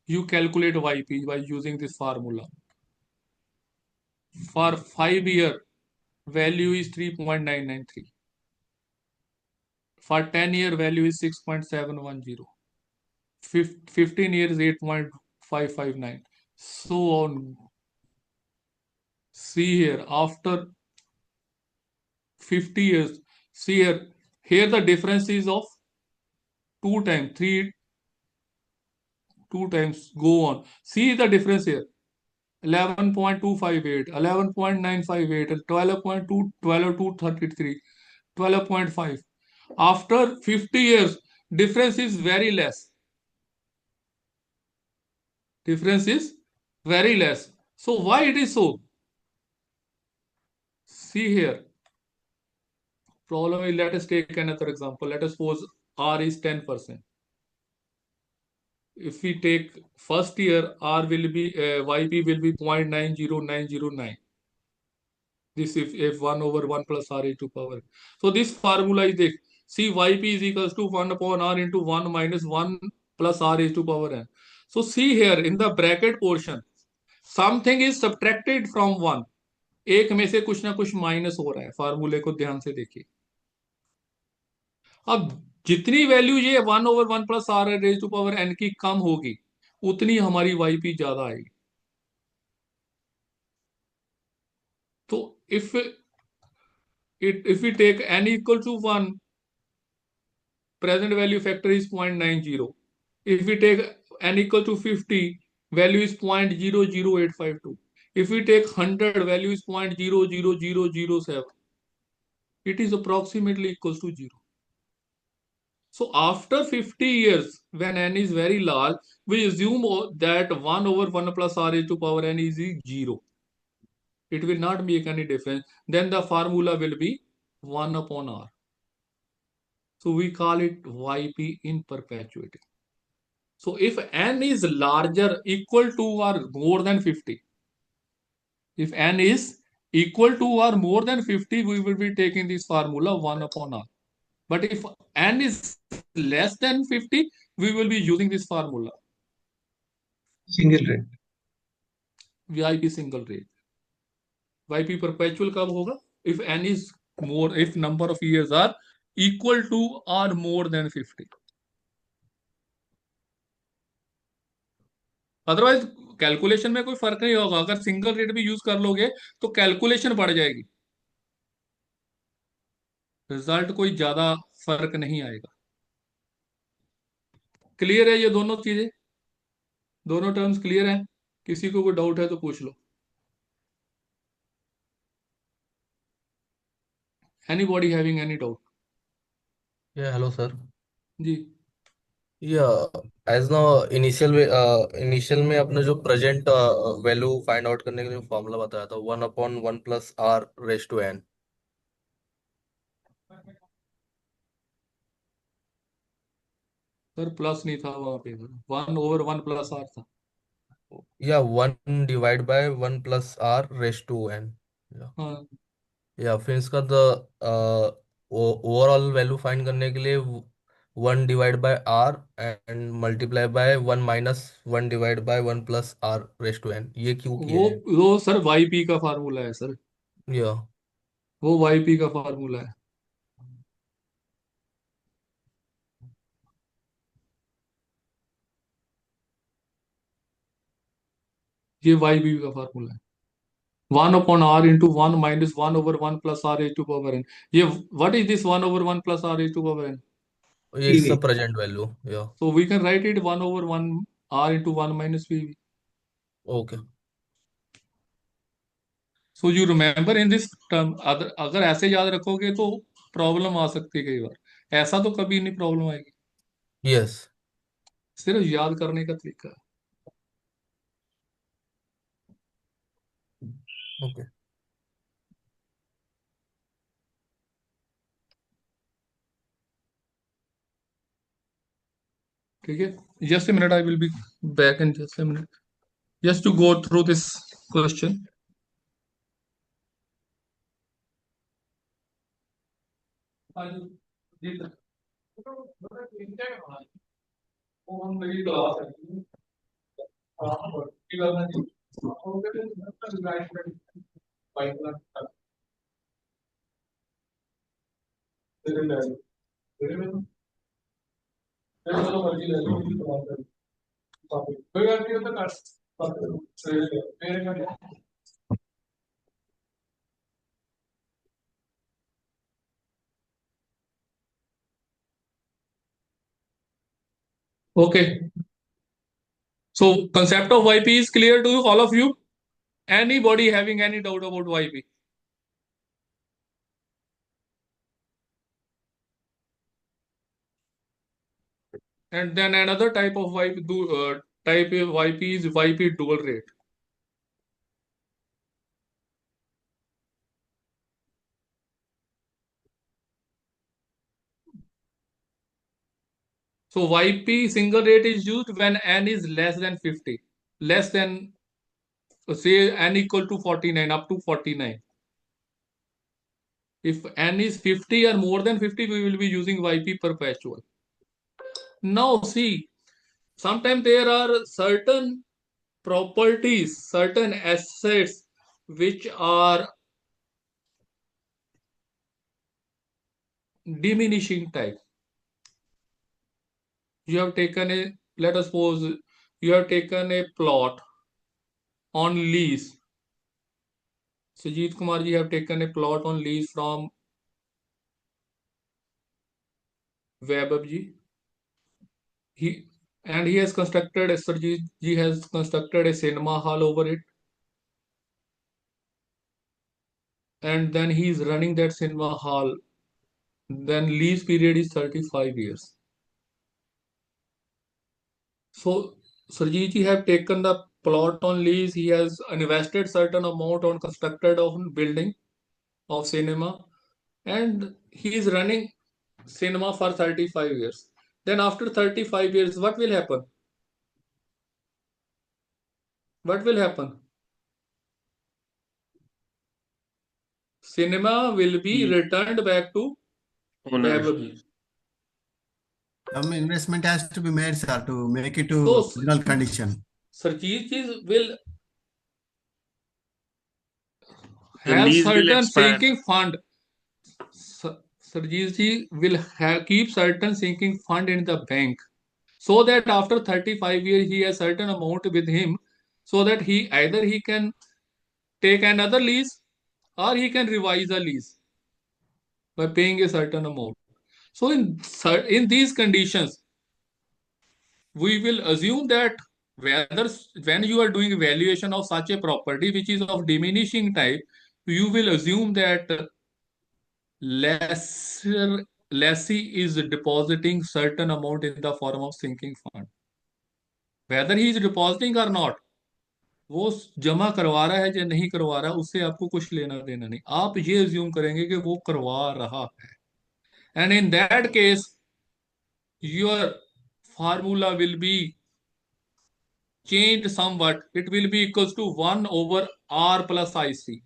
You calculate YP by using this formula. For 5-year, value is 3.993. For 10-year, value is 6.710. 15 years, 8.559. So on. See here, after 50 years, see here the difference is of 2 times, 2 times, go on. See the difference here. 11.258, 11.958, 12.2, 12.233, 12.5. After 50 years, difference is very less. Difference is very less. So why it is so? See here. Problem is, let us take another example. Let us suppose R is 10%. If we take first year, R will be YP will be 0.90909. This if 1 over 1 plus R into power. So this formula is this. See, YP is equals to 1 upon R into 1 minus 1 plus R is to power n. So see here in the bracket portion, something is subtracted from one, एक में से कुछ ना कुछ minus हो रहा है, फार्मूले को ध्यान से देखिए। अब जितनी वैल्यू ये 1/1 + r raise to power n की कम होगी, उतनी हमारी वाईपी ज्यादा आएगी। तो if we take n equal to 1, present value factor is 0.90. If we take n equal to 50, value is 0.00852. If we take 100, value is 0.00007. It is approximately equals to 0. So after 50 years, when n is very large, we assume that 1/1 + r raised to power n is 0. It will not make any difference. Then the formula will be 1/r. So we call it YP in perpetuity. So if n is larger, equal to or more than 50, if n is equal to or more than 50, we will be taking this formula 1/r. But if n is less than 50, we will be using this formula. Single rate. VIP single rate. YP perpetual कब होगा? If n is more, if number of years are equal to or more than 50. Otherwise calculation में कोई फर्क नहीं होगा। अगर single rate भी use कर लोगे तो कैलकुलेशन बढ़ जाएगी, रिजल्ट कोई ज्यादा फर्क नहीं आएगा। क्लियर है ये दोनों चीजें? दोनों टर्म्स क्लियर है? किसी को कोई डाउट है तो पूछ लो। Anybody having any doubt? Hello sir. जी। या एज ना इनिशियल में अपने जो प्रेजेंट वैल्यू फाइंड आउट करने के लिए फॉर्मूला बताया था 1/1 + r raise to n। Sir plus नहीं था वहां पे, 1/1 + r था। या 1/1 + r रेज टू n। हाँ, या फिर इसका द ओवरऑल वैल्यू फाइंड करने के लिए 1/r and multiply by 1 - 1/1 + r raise to n, ये क्यों किए वो हैं? वो सर वाईपी का फार्मूला है सर, या वो वाईपी का फार्मूला है। ये वाईपी का फार्मूला है, 1/r into 1 - 1/1 + r raised to power n। ये what is this 1/1 + r raised to power n? ये इसका प्रेजेंट वैल्यू। या So we can write it 1/1 r into 1 - pv. Okay. So you remember in this term, अगर ऐसे याद रखोगे तो problem आ सकती है कई बार। ऐसा तो कभी नहीं प्रॉब्लम आएगी, यस। सिर्फ याद करने का तरीका है। ओके। ठीक है, just a minute, I will be back in just a minute, just to go through this question. Okay, so concept of YP is clear to you, all of you? Anybody having any doubt about YP? And then another type of type of YP is YP dual rate. So YP single rate is used when n is less than 50, less than, say n equal to 49, up to 49. If n is 50 or more than 50, we will be using YP perpetual. Now see, sometimes there are certain properties, certain assets which are diminishing type. You have taken a, let us suppose you have taken a plot on lease. Sujit Kumar ji have taken a plot on lease from Vaibhav ji. He has constructed, Sarjeet ji has constructed a cinema hall over it. And then he is running that cinema hall. Then lease period is 35 years. So Sarjeet ji have taken the plot on lease. He has invested certain amount on constructed of building of cinema, and he is running cinema for 35 years. Then after 35 years, what will happen? What will happen? Cinema will be returned back to Owners. Vaibhav. Some investment has to be made, sir, to make it to So original condition. Sarjeet ji will The have lease will certain expire. sinking fund. Sarjeet ji will keep certain sinking fund in the bank, so that after 35 years he has certain amount with him, so that he either he can take another lease or he can revise a lease by paying a certain amount. So in these conditions, we will assume that whether when you are doing valuation of such a property which is of diminishing type, you will assume that lessee is depositing certain amount in the form of sinking fund. Whether he is depositing or not, वो जमा करवा रहा है या नहीं करवा रहा, उससे आपको कुछ लेना देना नहीं. आप ये assume करेंगे कि वो करवा रहा है. And in that case, your formula will be changed somewhat. It will be equals to 1 over R plus IC.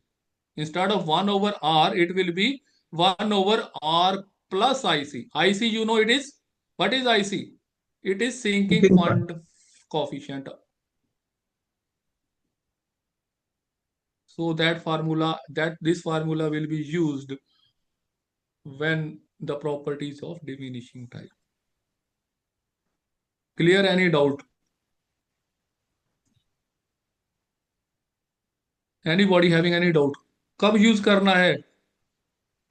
Instead of 1 over R, it will be 1 over R plus IC. IC, you know it is? What is IC? It is sinking fund coefficient. So this formula will be used when the properties of diminishing type. Clear? Any doubt? Anybody having any doubt? कब use करना है?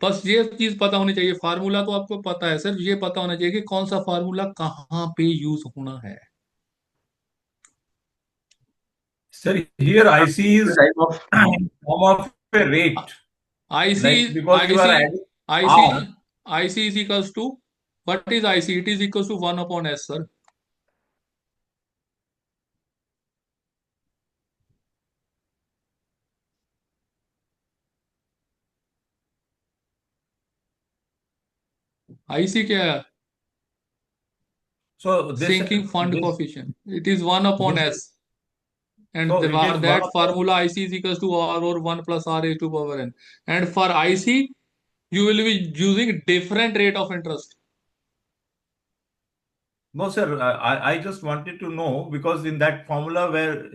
बस ये चीज पता होनी चाहिए. Formula तो आपको पता है, सिर्फ ये पता होना चाहिए कि कौन सा फार्मूला कहाँ पे यूज होना है. Sir, here IC is form of a rate. IC Because you are adding IC is equals to, what is IC? It is equals to 1 upon S, sir. IC क्या है? So this Sinking fund coefficient. It is 1 upon S. And so that formula IC is equals to R or 1 plus R is to power N. And for IC, you will be using different rate of interest. No, sir, I just wanted to know, because in that formula where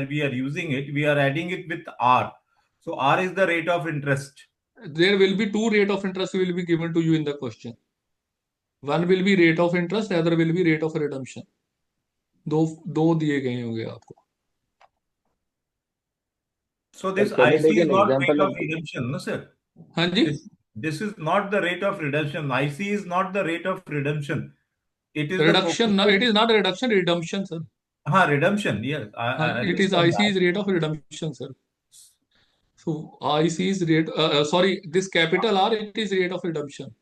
we are using it, we are adding it with R. So R is the rate of interest. There will be two rate of interest will be given to you in the question. One will be rate of interest, other will be rate of redemption. दो दिए गए होंगे आपको. So this IC is not rate of redemption, no, sir? हाँ जी. This is not the rate of redemption. IC is not the rate of redemption. It is reduction. No, it is not reduction. Redemption, sir. Redemption. Yes. It is IC is rate of redemption, sir. So IC is rate. Sorry, this capital R, it is rate of redemption.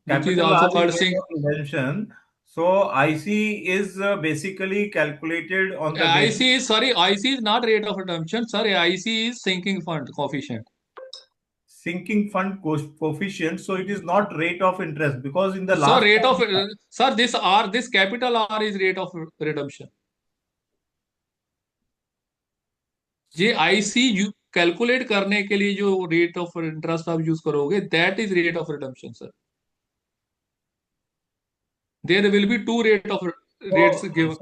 Which is also called redemption. So IC is basically calculated on the IC is, sorry, IC is not rate of redemption. Sorry, IC is sinking fund coefficient. Sinking fund coefficient. So it is not rate of interest, because in the last. So rate of sir, this capital R is rate of redemption. ये IC you calculate करने के लिए जो rate of interest आप use करोगे, that is rate of redemption, sir. There will be two rates given.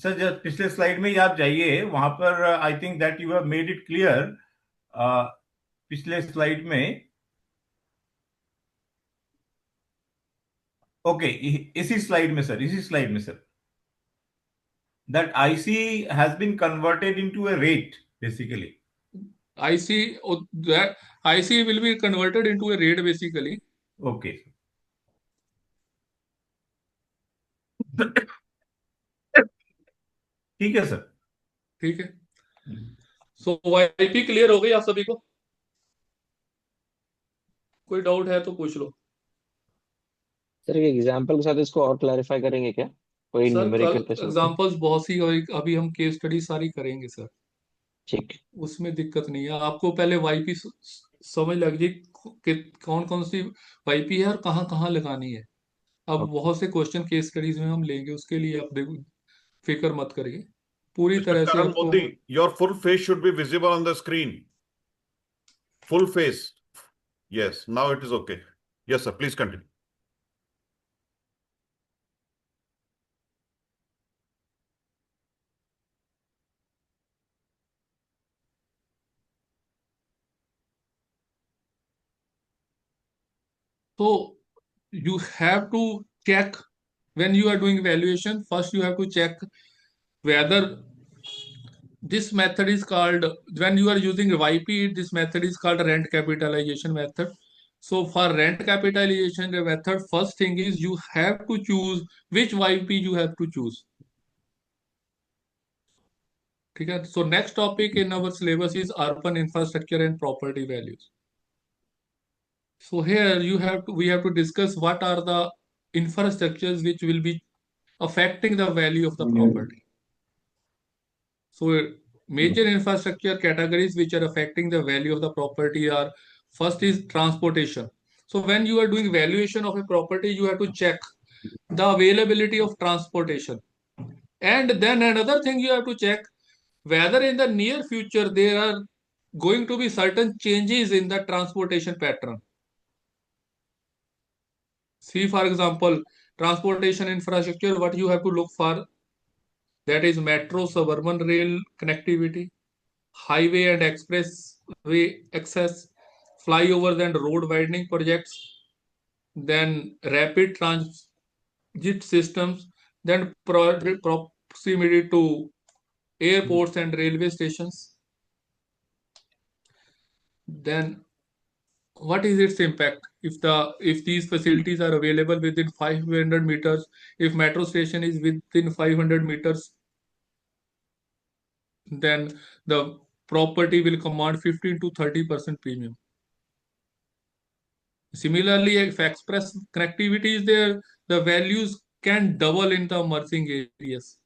Sir जब पिछले slide में ही आप जाइए, वहां पर I think that you have made it clear. पिछले स्लाइड में, ओके, इसी स्लाइड में सर, इसी स्लाइड में sir, that IC has been converted into a rate basically. IC, that IC will be converted into a rate basically. Okay. ठीक है sir. ठीक है। सो YP क्लियर हो गई आप सभी को? कोई डाउट है तो पूछ लो। सर एक एग्जांपल के साथ इसको और क्लैरिफाई करेंगे क्या, कोई सर न्यूमेरिकल के साथ? एग्जांपल्स बहुत सी और अभी हम केस स्टडी सारी करेंगे सर, ठीक। उसमें दिक्कत नहीं है। आपको पहले YP समझ लग जाए कि कौन कौन सी YP है और कहाँ कहाँ लगानी है। अब ओके। बहुत से क्वेश्चन केस स्टडीज में हम लेंगे, उसके लिए आप देखो, फिक्र मत करिए, पूरी Mr. तरह से Karan आपको। Modi, your full face should be visible on the screen. Full face. Yes, now it is okay. Yes, sir. Please continue. So you have to check when you are doing valuation. First, you have to check whether this method is called, when you are using YP, this method is called rent capitalization method. So for rent capitalization method, first thing is you have to choose which YP you have to choose. ठीक है। So next topic in our syllabus is urban infrastructure and property values. So here we have to discuss what are the infrastructures which will be affecting the value of the property. So major infrastructure categories which are affecting the value of the property are, first is transportation. So when you are doing valuation of a property, you have to check the availability of transportation. And then another thing you have to check whether in the near future there are going to be certain changes in the transportation pattern. See, for example, transportation infrastructure, what you have to look for, that is metro, suburban rail connectivity, highway and expressway access, flyovers and road widening projects, then rapid transit systems, then proximity to airports and railway stations. Then what is its impact if these facilities are available within 500 meters, if metro station is within 500 meters, then the property will command 15 to 30% premium. Similarly, if express connectivity is there, the values can double in the emerging areas.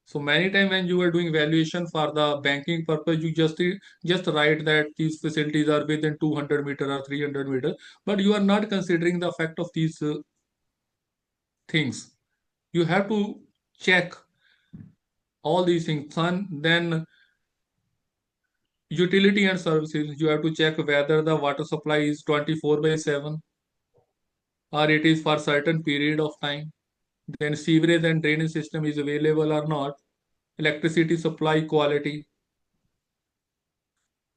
So many times when you are doing valuation for the banking purpose, you just write that these facilities are within 200 meter or 300 meter, but you are not considering the effect of these things. You have to check all these things. And then utility and services, you have to check whether the water supply is 24/7 or it is for certain period of time. Then sewerage and drainage system is available or not. Electricity supply quality.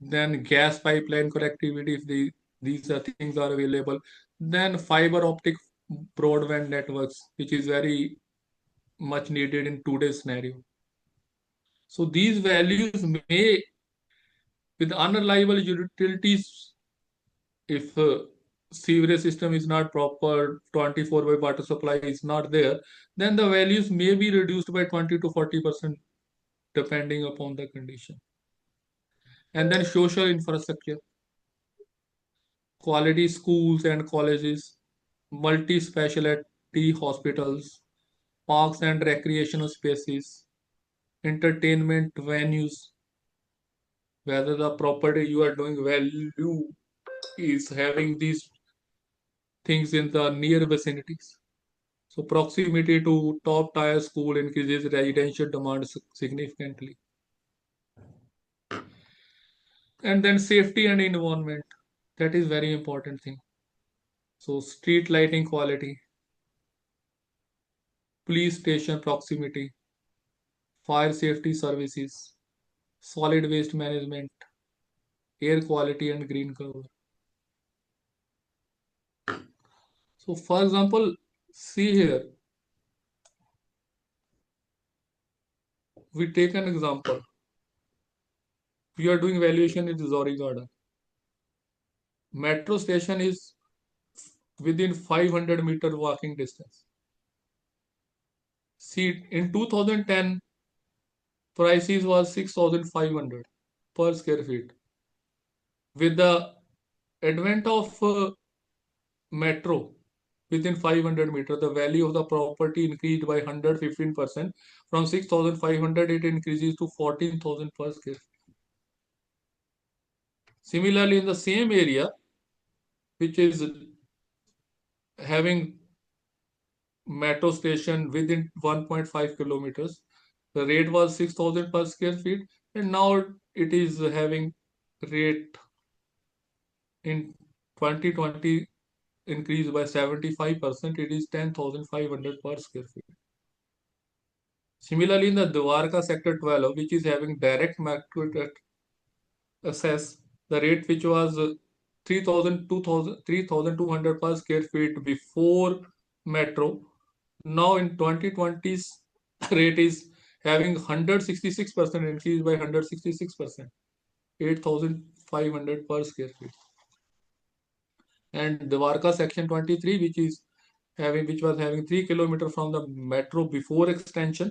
Then gas pipeline connectivity, if these are things are available. Then fiber optic broadband networks, which is very much needed in today's scenario. So these values may, with unreliable utilities, if sewerage system is not proper, 24 by water supply is not there, then the values may be reduced by 20 to 40% depending upon the condition. And then social infrastructure, quality schools and colleges, multi-specialty hospitals, parks and recreational spaces, entertainment venues, whether the property you are doing value is having these things in the near vicinities. So proximity to top tier school increases residential demand significantly. And then safety and environment, that is very important thing. So street lighting quality, police station proximity, fire safety services, solid waste management, air quality and green cover. So for example, see here, we take an example. We are doing valuation in Zori Garden. Metro station is within 500-meter walking distance. See, in 2010, prices was 6,500 per square feet. With the advent of metro within 500 meter, the value of the property increased by 115%. From 6,500, it increases to 14,000 per square feet. Similarly, in the same area, which is having metro station within 1.5 kilometers, the rate was 6,000 per square feet, and now it is having rate in 2020 increased by 75%. It is 10,500 per square feet. Similarly, in the Dwarka sector 12, which is having direct market access, the rate which was 3,200 per square feet before metro, now in 2020's rate is having 166% increase by 166%, 8,500 per square feet. And Dwarka section 23, which was having 3 kilometers from the metro before extension.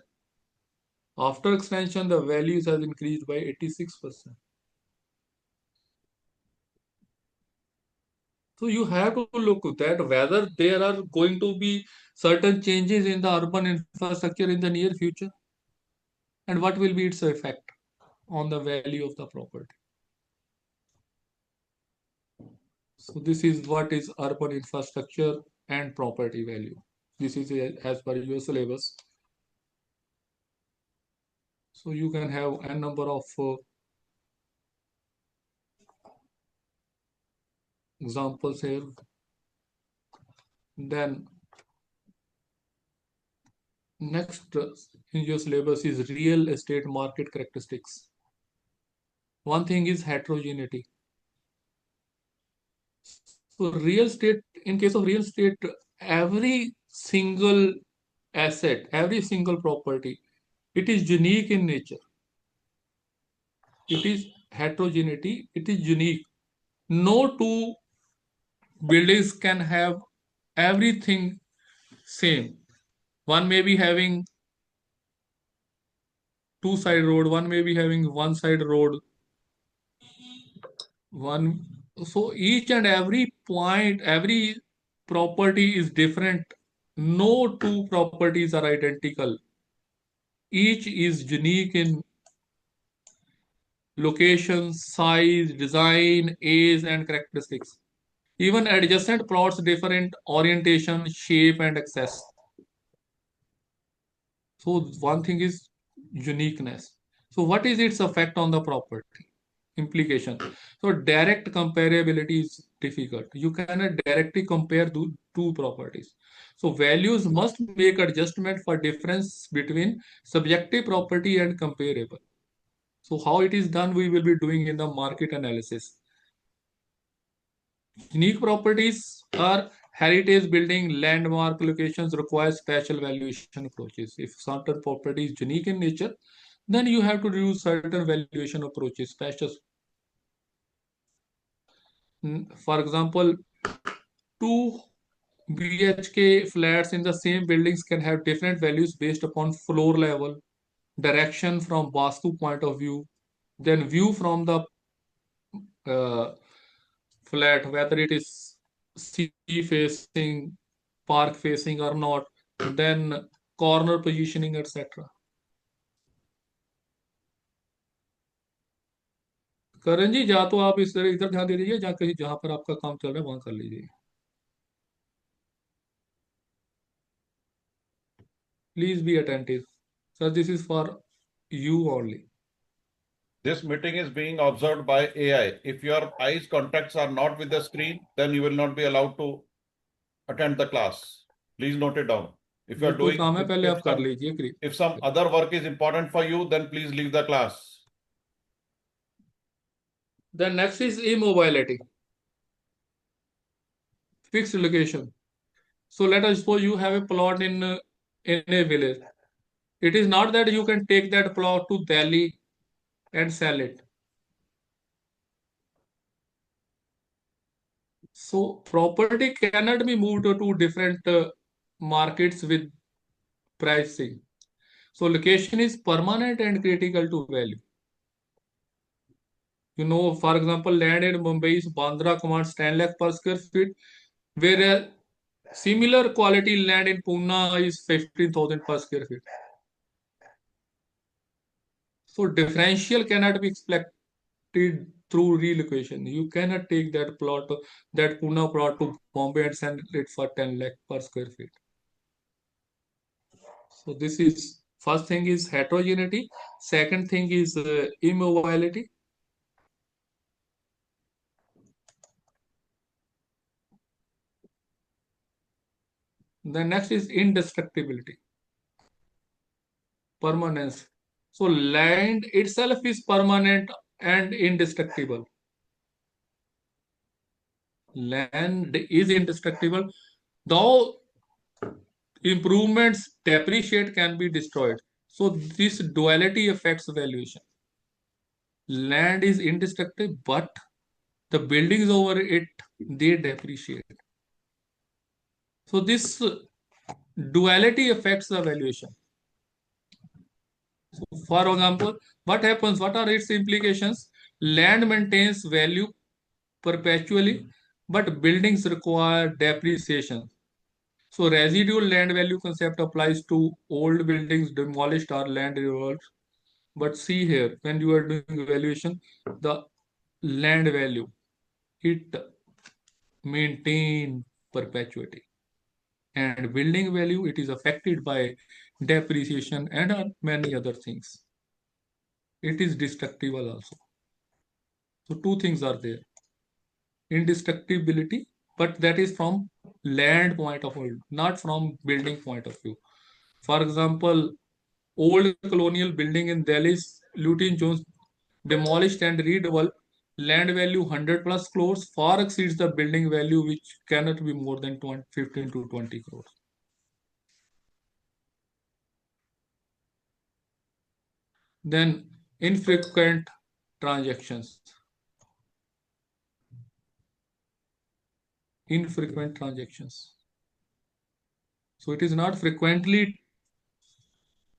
After extension, the values has increased by 86%. So you have to look at that whether there are going to be certain changes in the urban infrastructure in the near future, and what will be its effect on the value of the property. So this is what is urban infrastructure and property value. This is as per your syllabus. So you can have a number of examples here. Then next in your syllabus is real estate market characteristics. One thing is heterogeneity. So real estate, in case of real estate, every single asset, every single property, it is unique in nature. It is heterogeneity, it is unique. No two buildings can have everything same. One may be having two-side road, one may be having one-side road. So each and every point, every property is different. No two properties are identical. Each is unique in location, size, design, age, and characteristics. Even adjacent plots differ in orientation, shape, and access. So one thing is uniqueness. So what is its effect on the property? Implication. So direct comparability is difficult. You cannot directly compare two properties. So values must make adjustment for difference between subjective property and comparable. So how it is done, we will be doing in the market analysis. Unique properties are heritage building, landmark locations require special valuation approaches. If certain property is unique in nature, then you have to use certain valuation approaches, special. For example, 2 BHK flats in the same buildings can have different values based upon floor level, direction from Vastu point of view, then view from the flat, whether it is sea facing, park facing or not, then corner positioning, etc. करण जी, या तो आप इस तरह इधर ध्यान दे दीजिए, या कहीं जहां पर आपका काम चल रहा है वहां कर लीजिए. Please be attentive. Sir, this is for you only. This meeting is being observed by AI. If your eyes contacts are not with the screen, then you will not be allowed to attend the class. Please note it down. If you are जो कोई doing, काम है पहले आप कर some, लीजिए if some other work is important for you, then please leave the class. Then next is immobility, fixed location. So let us suppose you have a plot in a village. It is not that you can take that plot to Delhi and sell it. So property cannot be moved to different markets with pricing. So location is permanent and critical to value. You know, for example, land in Mumbai's Bandra commands 10 lakh per square feet, whereas similar quality land in Pune is 15,000 per square feet. So differential cannot be expected through relocation. You cannot take that plot, that Pune plot to Bombay and send it for 10 lakh per square feet. So this is, first thing is heterogeneity. Second thing is immobility. The next is indestructibility, permanence. So land itself is permanent and indestructible. Land is indestructible, though improvements depreciate can be destroyed. So this duality affects valuation. Land is indestructible, but the buildings over it, they depreciate. So this duality affects the valuation. So for example, what happens? What are its implications? Land maintains value perpetually, but buildings require depreciation. So residual land value concept applies to old buildings demolished or land revolved. But see here, when you are doing valuation, the land value, it maintain perpetuity. And building value, it is affected by depreciation and many other things. It is destructible also. So two things are there. Indestructibility, but that is from land point of view, not from building point of view. For example, old colonial building in Delhi's Lutyens Jones demolished and redeveloped, land value 100 plus crores far exceeds the building value, which cannot be more than 15 to 20 crores. Then infrequent transactions. Infrequent transactions. So it is not frequently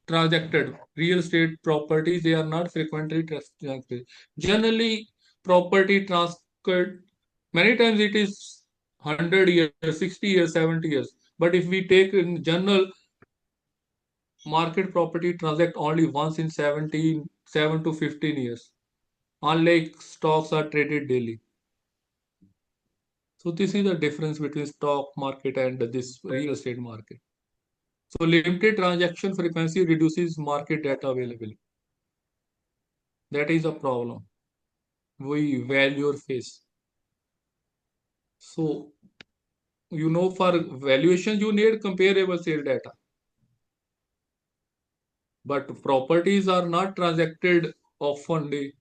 transacted. Real estate properties, they are not frequently transacted. Generally, property transferred, many times it is 100 years, 60 years, 70 years. But if we take in general, market property transact only once in 7 to 15 years. Unlike stocks are traded daily. So this is the difference between stock market and this real estate market. So limited transaction frequency reduces market data availability. That is a problem we value or face. So, you know, for valuation, you need comparable sale data. But properties are not transacted often.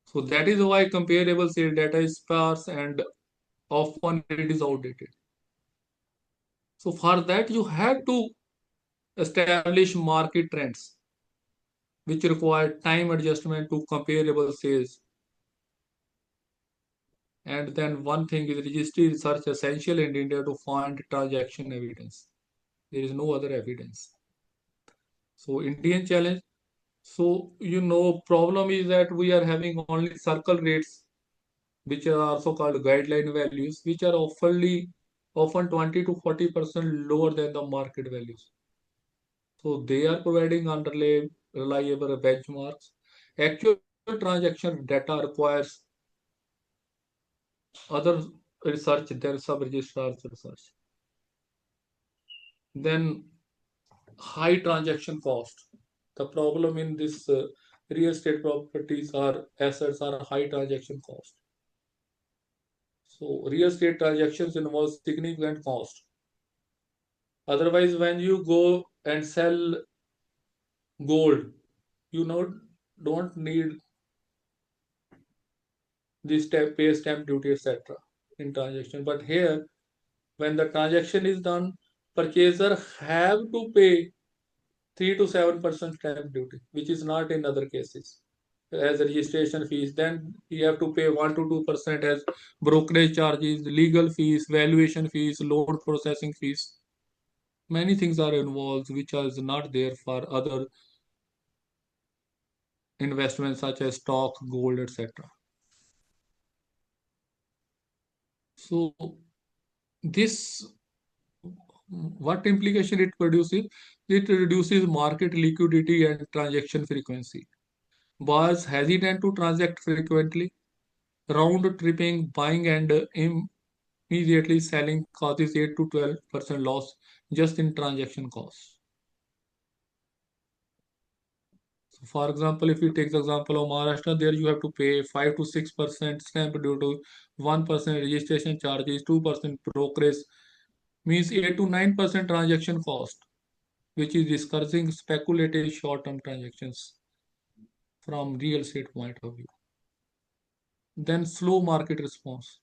So that is why comparable sale data is sparse and often it is outdated. So for that, you have to establish market trends, which require time adjustment to comparable sales. And then one thing is registry research essential in India to find transaction evidence. There is no other evidence. So Indian challenge. So you know, problem is that we are having only circle rates, which are also called guideline values, which are often 20 to 40% lower than the market values. So they are providing reliable benchmarks. Actual transaction data requires other research than sub-registrar's research. Then high transaction cost. The problem in this real estate properties or assets are high transaction cost. So real estate transactions involve significant cost. Otherwise, when you go and sell gold, you know, don't need this pay stamp duty, etc. in transaction. But here, when the transaction is done, purchaser have to pay 3 to 7% stamp duty, which is not in other cases as registration fees. Then you have to pay 1 to 2% as brokerage charges, legal fees, valuation fees, loan processing fees. Many things are involved which is not there for other investments such as stock, gold, etc. So this, what implication it produces? It reduces market liquidity and transaction frequency. Buyers hesitant to transact frequently. Round tripping, buying and immediately selling causes 8 to 12% loss just in transaction costs. So for example, if we take the example of Maharashtra, there you have to pay 5 to 6% stamp duty, 1% registration charges, 2% brokerage, means 8 to 9% transaction cost, which is discouraging speculative short-term transactions from real estate point of view. Then slow market response.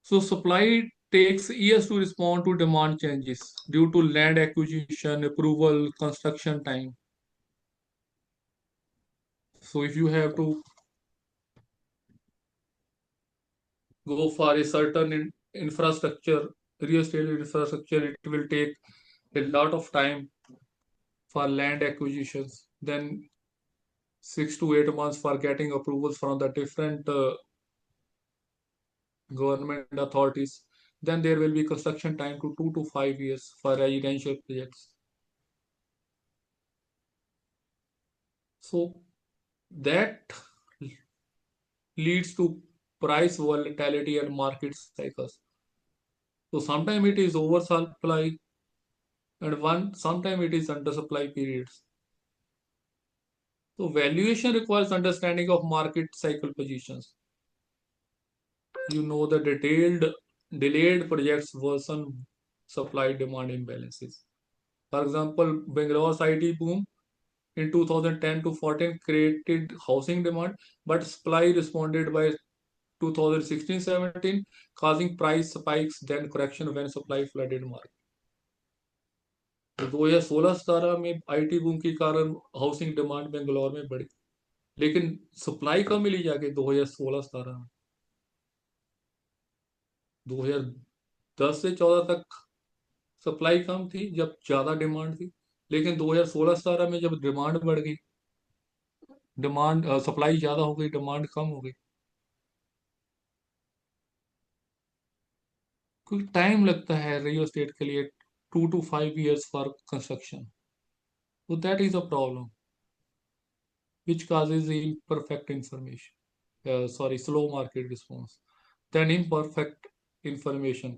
So supply takes years to respond to demand changes due to land acquisition, approval, construction time. So if you have to go for a certain infrastructure, real estate infrastructure, it will take a lot of time for land acquisitions, then 6 to 8 months for getting approvals from the different government authorities. Then there will be construction time to 2 to 5 years for residential projects. So that leads to price volatility and market cycles. So sometimes it is oversupply and sometimes it is undersupply periods. So valuation requires understanding of market cycle positions. You know the delayed projects worsen supply demand imbalances. For example, Bangalore's IT boom in 2010 to 14 created housing demand, but supply responded by 2016-17, causing price spikes, then correction when supply flooded market. तो 2016-17 में IT boom के कारण housing demand Bangalore में बढ़ी, लेकिन supply कम मिली जाके 2016-17 में। 2010 से 14 तक सप्लाई कम थी जब ज्यादा डिमांड थी, लेकिन 2016-17 में जब डिमांड बढ़ गई, सप्लाई ज्यादा हो गई, डिमांड कम हो गई। क्योंकि टाइम लगता है रियल एस्टेट के लिए 2 to 5 years for construction, so that is a problem which causes imperfect information, slow market response, then imperfect information.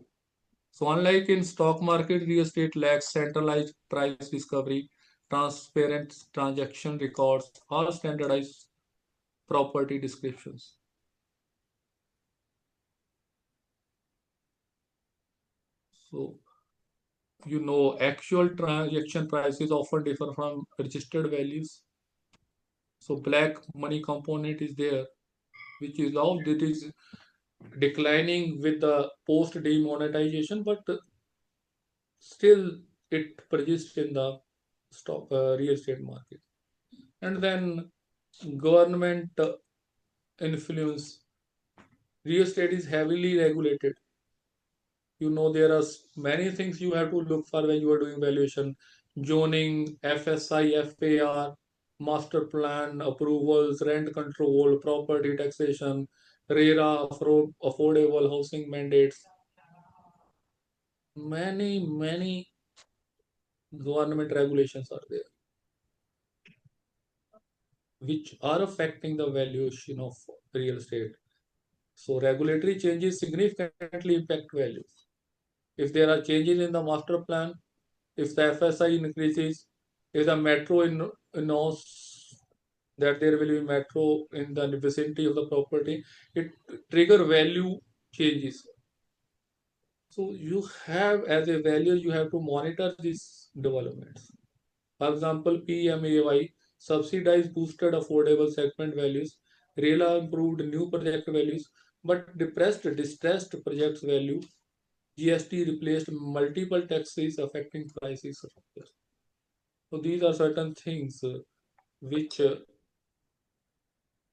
So unlike in stock market, real estate lacks centralized price discovery, transparent transaction records, or standardized property descriptions. So actual transaction prices often differ from registered values. So black money component is there, which is now it is declining with the post demonetization, but still it persists in the stock real estate market. And then government influence. Real estate is heavily regulated. There are many things you have to look for when you are doing valuation: zoning, FSI, FAR, master plan approvals, rent control, property taxation, RERA, affordable housing mandates. Many government regulations are there which are affecting the valuation of real estate. So regulatory changes significantly impact values. If there are changes in the master plan, if the FSI increases, if the metro knows that there will be metro in the vicinity of the property, it trigger value changes. So you have, as a valuer, you have to monitor these developments. For example, PMAY subsidized boosted affordable segment values, RELA improved new project values, but depressed distressed projects value. GST replaced multiple taxes affecting prices. So these are certain things which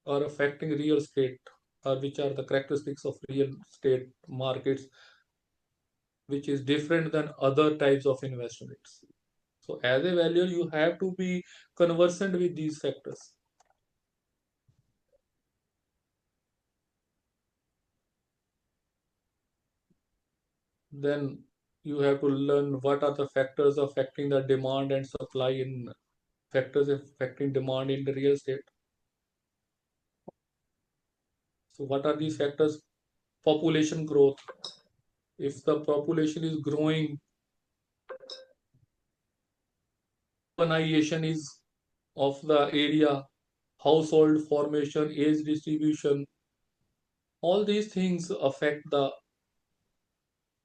are affecting real estate, or which are the characteristics of real estate markets, which is different than other types of investments. So as a valuer, you have to be conversant with these factors. Then you have to learn what are the factors affecting the demand and supply in factors affecting demand in the real estate. So what are these factors? Population growth. If the population is growing, urbanization is of the area, household formation, age distribution, all these things affect the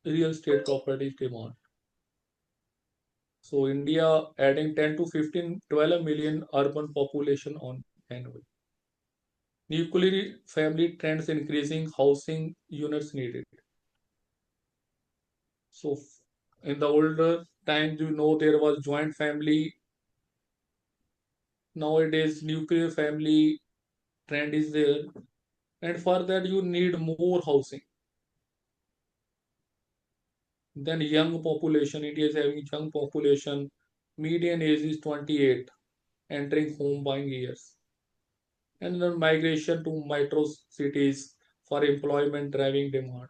real estate property demand. So India adding 10 to 15, 12 million urban population on annually. Nuclear family trends increasing, housing units needed. So in the older times, there was joint family. Nowadays, nuclear family trend is there. And for that, you need more housing. Then young population, India is having young population. Median age is 28, entering home buying years. And then migration to metro cities for employment driving demand.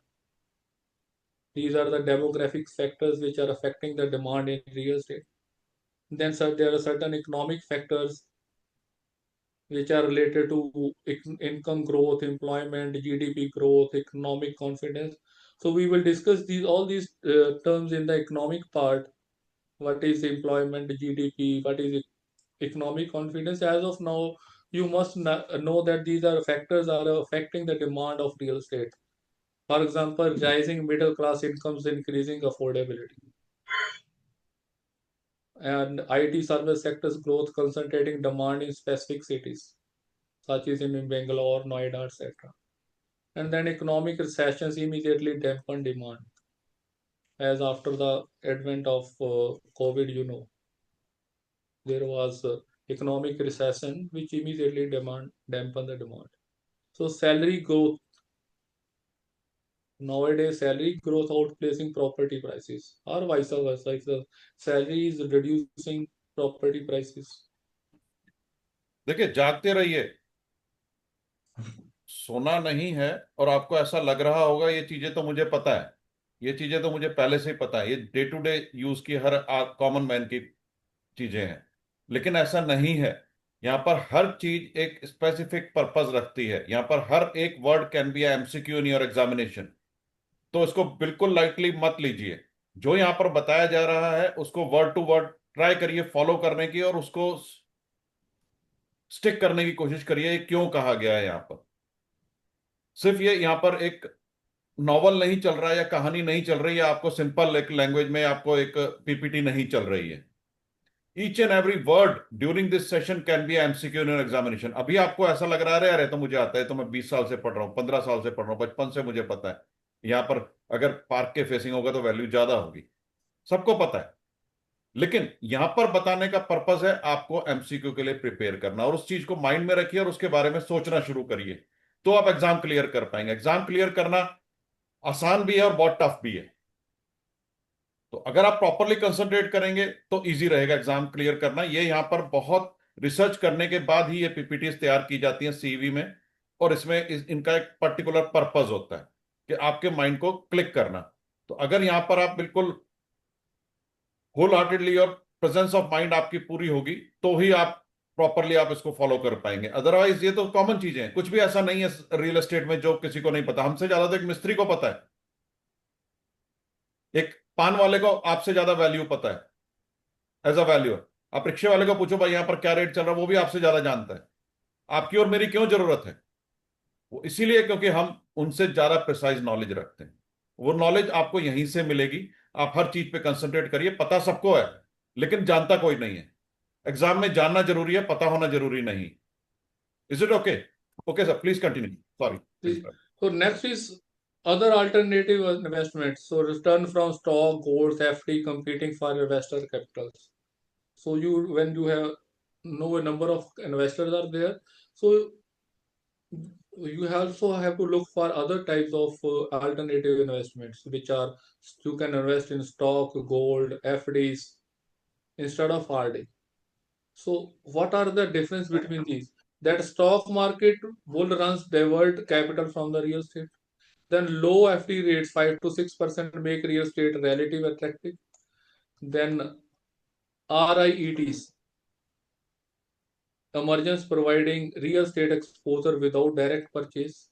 These are the demographic factors which are affecting the demand in real estate. Then there are certain economic factors which are related to income growth, employment, GDP growth, economic confidence. So we will discuss all these terms in the economic part. What is employment, GDP, what is economic confidence? As of now, you must know that these are factors are affecting the demand of real estate. For example, rising middle class incomes, increasing affordability. And IT service sectors growth concentrating demand in specific cities, such as in Bangalore, Noida, etc. And then economic recessions immediately dampen demand. As after the advent of COVID, there was economic recession which immediately dampen the demand. So salary growth. Nowadays, salary growth outplacing property prices, or vice versa. If the salary is reducing property prices. देखिए, जागते रहिए, सोना नहीं है। और आपको ऐसा लग रहा होगा ये चीजें तो मुझे पता है, ये चीजें तो मुझे पहले से ही पता है, ये डे टू डे यूज की हर कॉमन मैन की चीजें हैं, लेकिन ऐसा नहीं है। यहाँ पर हर चीज एक स्पेसिफिक पर्पस रखती है। यहाँ पर हर एक word can be MCQ in your examination. तो इसको बिल्कुल लाइटली मत लीजिए। जो यहाँ पर बताया जा रहा है उसको वर्ड टू वर्ड ट्राई करिए फॉलो करने की, और उसको स्टिक करने की कोशिश करिए क्यों कहा गया है। यहाँ पर सिर्फ ये यहाँ पर एक नॉवल नहीं चल रहा है या कहानी नहीं चल रही है, आपको सिंपल एक लैंग्वेज में आपको एक पीपीटी नहीं चल रही है। Each and every word during this session can be MCQ in examination. अभी आपको ऐसा लग रहा है अरे तो मुझे आता है, तो मैं 20 साल से पढ़ रहा हूँ, 15 साल से पढ़ रहा हूँ, बचपन से मुझे पता है। यहाँ पर अगर पार्क के फेसिंग होगा तो वैल्यू ज्यादा होगी, सबको पता है। लेकिन यहां पर बताने का पर्पस है आपको एमसीक्यू के लिए प्रिपेयर करना, और उस चीज को माइंड में रखिए और उसके बारे में सोचना शुरू करिए, तो आप एग्जाम क्लियर कर पाएंगे। एग्जाम क्लियर करना आसान भी है और बहुत टफ भी है। तो अगर आप प्रॉपरली कंसंट्रेट करेंगे तो इजी रहेगा एग्जाम क्लियर करना। ये यहां पर बहुत रिसर्च करने के बाद ही ये पीपीटीज तैयार की जाती हैं सीवी में, और इसमें इनका एक पर्टिकुलर पर्पस होता है कि आपके माइंड को क्लिक करना। तो अगर यहां पर आप बिल्कुल होल हार्टेडली और प्रेजेंस ऑफ माइंड आपकी पूरी होगी तो ही आप प्रॉपरली आप इसको फॉलो कर पाएंगे। अदरवाइज ये तो कॉमन चीजें हैं, कुछ भी ऐसा नहीं है रियल एस्टेट में जो किसी को नहीं पता। हमसे ज्यादा तो एक मिस्त्री को पता है, एक पान वाले को आपसे ज्यादा वैल्यू पता है एज अ वैल्यूअर। आप रिक्शे वाले को पूछो भाई यहां पर क्या रेट चल रहा है, वो भी आपसे ज्यादा जानता है। आपकी और मेरी क्यों जरूरत है? वो इसीलिए क्योंकि हम उनसे ज्यादा प्रिसाइज नॉलेज रखते हैं। वो नॉलेज आपको यहीं से मिलेगी। आप हर चीज पे कंसंट्रेट करिए। पता सबको है, लेकिन जानता कोई नहीं है। एग्जाम में जानना जरूरी है, पता होना जरूरी नहीं। Is it okay? Okay sir, please continue. Sorry. So next is other alternative investments. So return from stock, gold, FD competing for investor capitals. So when you have know a number of investors are there, so you also have to look for other types of alternative investments, which are you can invest in stock, gold, FDs instead of RD. So what are the difference between these? That stock market bull runs divert capital from the real estate. Then low FD rates, 5 to 6% make real estate relative attractive. Then RIETs, emergence providing real estate exposure without direct purchase.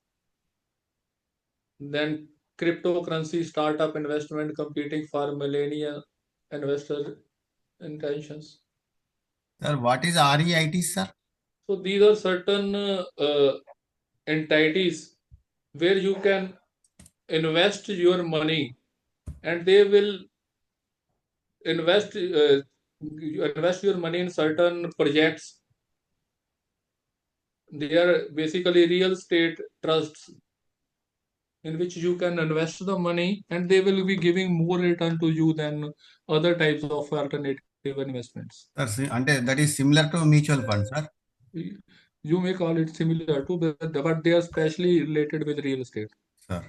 Then cryptocurrency startup investment competing for millennial investor intentions. Sir, what is REIT, sir? So these are certain entities where you can invest your money and they will invest your money in certain projects. They are basically real estate trusts in which you can invest the money and they will be giving more return to you than other types of alternative investments. Sir, that is similar to mutual fund, sir. You may call it similar to, but they are specially related with real estate. Sir.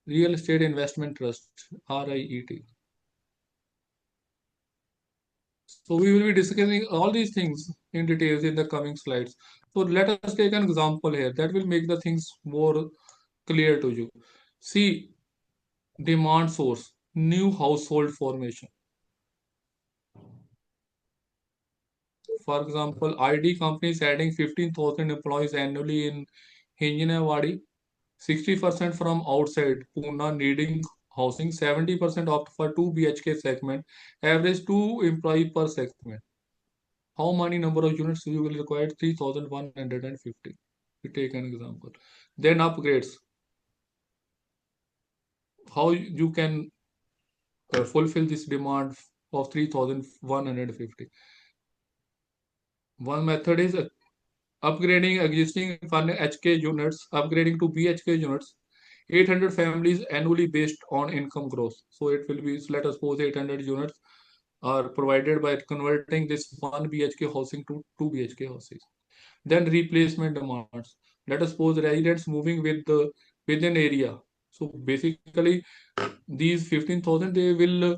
Real estate investment trust, RIET. So we will be discussing all these things in details in the coming slides. So let us take an example here that will make the things more clear to you. See, demand source, new household formation. For example, ID companies adding 15,000 employees annually in Hinjinewadi, 60% from outside Pune needing housing, 70% opt for 2 BHK segment, average 2 employee per segment. How many number of units you will require? 3,150. We take an example. Then upgrades. How you can fulfill this demand of 3,150. One method is upgrading existing HK units, upgrading to BHK units. 800 families annually based on income growth. So it will be, let us suppose 800 units are provided by converting this 1 BHK housing to 2 BHK houses. Then replacement demands. Let us suppose residents moving within area. So basically, these 15,000 they will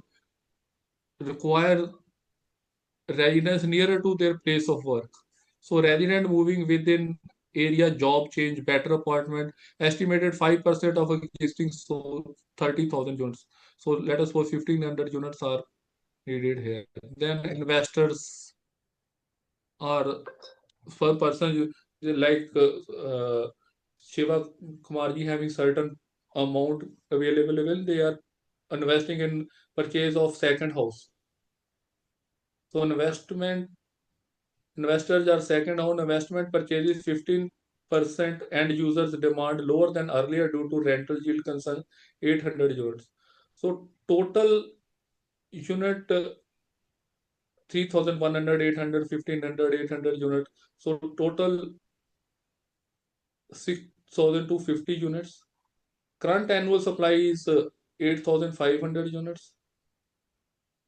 require residents nearer to their place of work. So resident moving within area, job change, better apartment, estimated 5% of existing, so 30,000 units. So let us suppose 1,500 units are needed here. Then investors are per person like Shiva Kumarji having certain amount available, they are investing in purchase of second house. So investors are second house investment purchases 15% end users demand lower than earlier due to rental yield concern 800 units. So total unit 3,100, 800, 1,500, 800 unit. So total 6,250 units. Current annual supply is 8,500 units.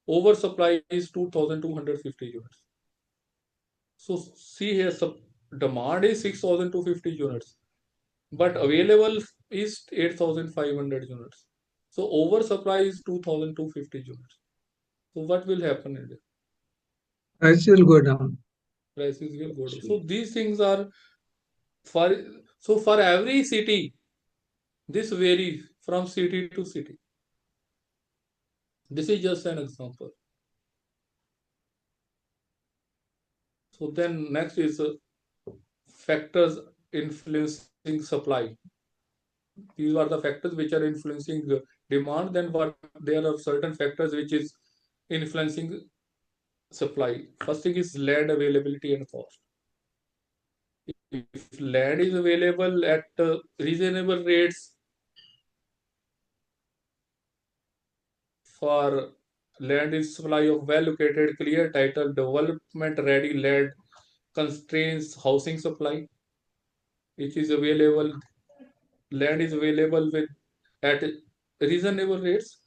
Oversupply is 2,250 units. So see here, demand is 6,250 units, but available is 8,500 units. So oversupply is 2,250 units. So what will happen in it? Prices will go down. Prices will go down. So these things are for every city, this varies from city to city. This is just an example. So then next is factors influencing supply. These are the factors which are influencing demand. Then there are certain factors which is influencing supply. First thing is land availability and cost. If land is available at reasonable rates, for land is supply of well-located, clear title, development-ready land constraints housing supply, which is available. Land is available with at reasonable rates,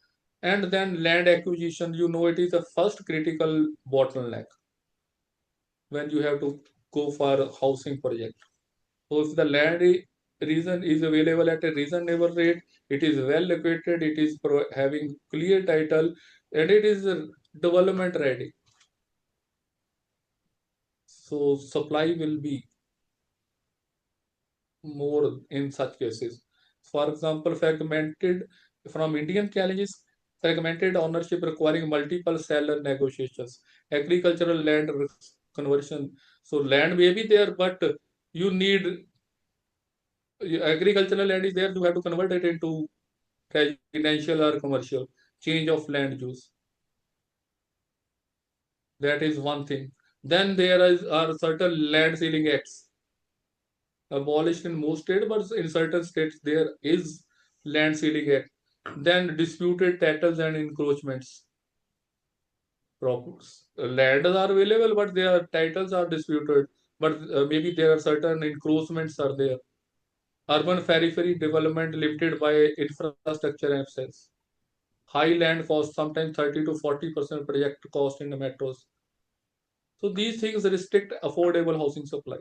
and then land acquisition. You know, it is the first critical bottleneck when you have to go for a housing project. So if the land reason is available at a reasonable rate, it is well located, it is having clear title, and it is development ready. So supply will be more in such cases. For example, from Indian challenges, fragmented ownership requiring multiple seller negotiations, agricultural land conversion. So land may be there, but you need agricultural land is there, you have to convert it into residential or commercial, change of land use. That is one thing. Then are certain land ceiling acts abolished in most states, but in certain states there is land ceiling act. Then disputed titles and encroachments. Lands are available, but their titles are disputed. But maybe there are certain encroachments are there. Urban periphery development limited by infrastructure access. High land cost, sometimes 30 to 40% project cost in the metros. So these things restrict affordable housing supply.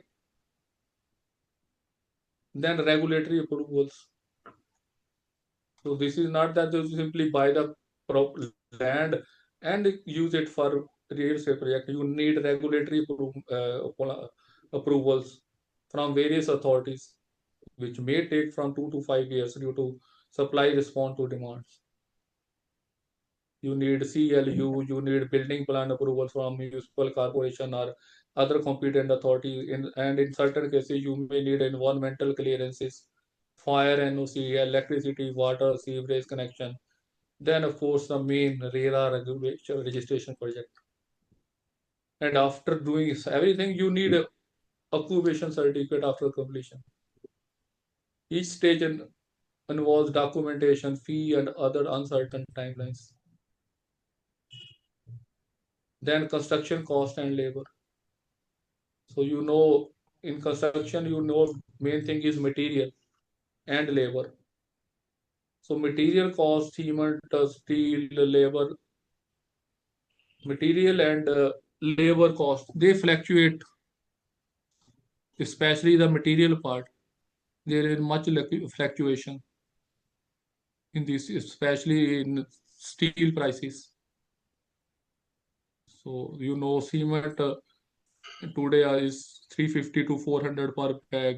Then regulatory approvals. So this is not that you simply buy the land and use it for real estate project. You need regulatory approvals from various authorities, which may take from 2 to 5 years due to supply respond to demands. You need CLU, you need building plan approval from municipal corporation or other competent authority, and in certain cases you may need environmental clearances, fire NOC, electricity, water, sewerage connection. Then of course the main RERA registration project. And after doing everything, you need a occupation certificate after completion. Each stage involves documentation, fee, and other uncertain timelines. Then construction cost and labor. So you know, in construction, you know, main thing is material and labor. So material cost, cement, steel, labor, material and labor cost, they fluctuate, especially the material part. There is much fluctuation in this, especially in steel prices. So you know, cement today is 350 to 400 per bag,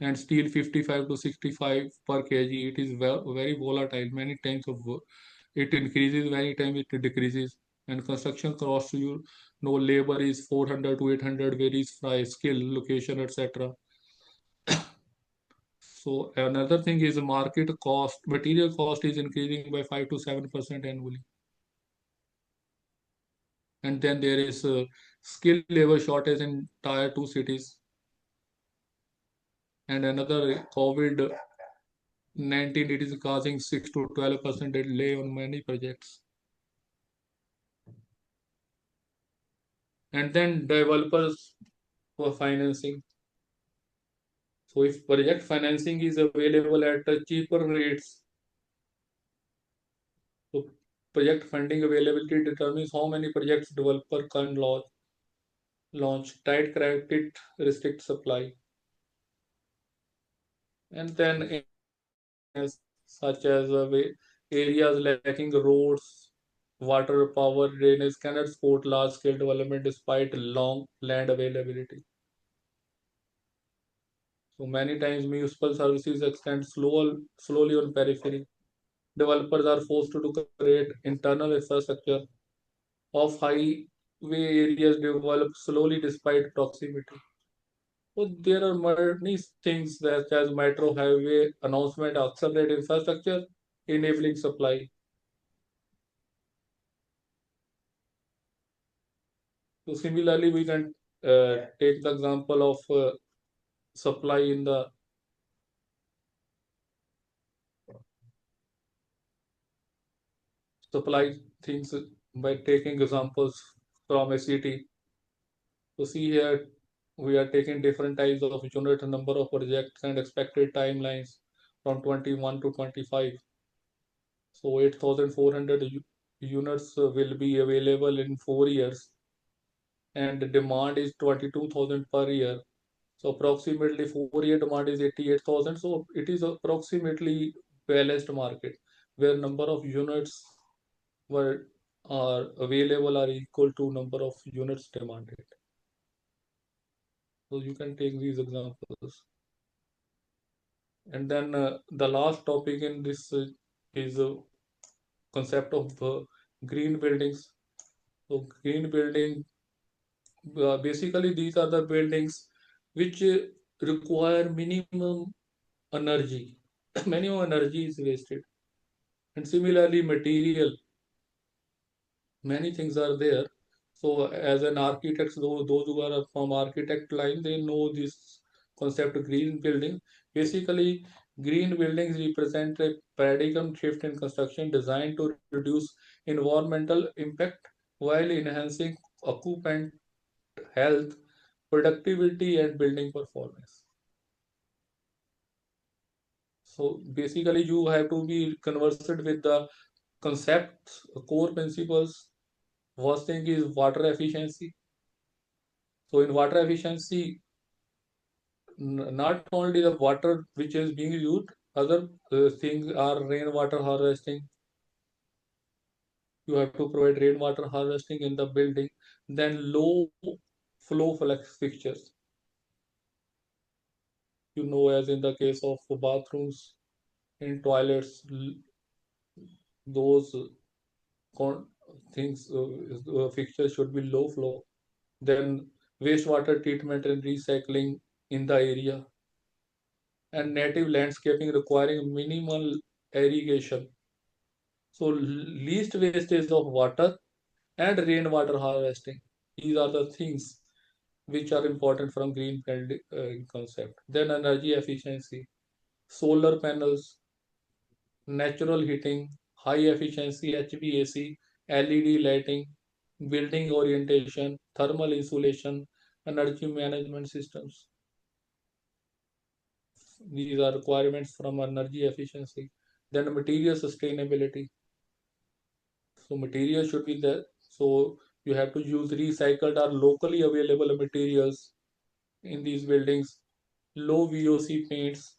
and steel 55 to 65 per kg. It is very volatile. Many times it increases, many times it decreases. And construction cost, you know, labor is 400 to 800, varies by skill, location, etc. So another thing is market cost. Material cost is increasing by 5 to 7% annually. And then there is skilled labor shortage in tier 2 cities. And another COVID-19, it is causing 6 to 12% delay on many projects. And then developers for financing. So if project financing is available at cheaper rates, so project funding availability determines how many projects developer can launch. Tight credit restrict supply. And then such as areas lacking roads, water, power, drainage cannot support large-scale development despite long land availability. So many times municipal services extend slowly on periphery. Developers are forced to create internal infrastructure of highway areas develop slowly despite proximity. So there are many things such as metro highway announcement, accelerate infrastructure, enabling supply. So similarly, we can take the example of supply in the supply things by taking examples from a city. So see here, we are taking different types of unit, number of projects and expected timelines from 21 to 25. So 8,400 units will be available in 4 years, and the demand is 22,000 per year. So approximately 4-year demand is 88,000. So it is approximately balanced market where number of units were are available are equal to number of units demanded. So you can take these examples. And then the last topic in this is concept of green buildings. So green building, basically these are the buildings which require minimum energy. Minimum energy is wasted. And similarly, material, many things are there. So as an architect, those who are from architect line, they know this concept of green building. Basically, green buildings represent a paradigm shift in construction designed to reduce environmental impact while enhancing occupant health, productivity, and building performance. So basically, you have to be conversant with the concepts, core principles. First thing is water efficiency. So in water efficiency, not only the water which is being used, other things are rainwater harvesting. You have to provide rainwater harvesting in the building. Then low flow flex fixtures. You know, as in the case of bathrooms, in toilets, those things, fixtures should be low flow. Then wastewater treatment and recycling in the area, and native landscaping requiring minimal irrigation. So least wastage of water and rainwater harvesting. These are the things which are important from green building concept. Then energy efficiency, solar panels, natural heating, high efficiency HVAC, LED lighting, building orientation, thermal insulation, energy management systems. These are requirements from energy efficiency. Then material sustainability. So material should be there. So you have to use recycled or locally available materials in these buildings. Low VOC paints,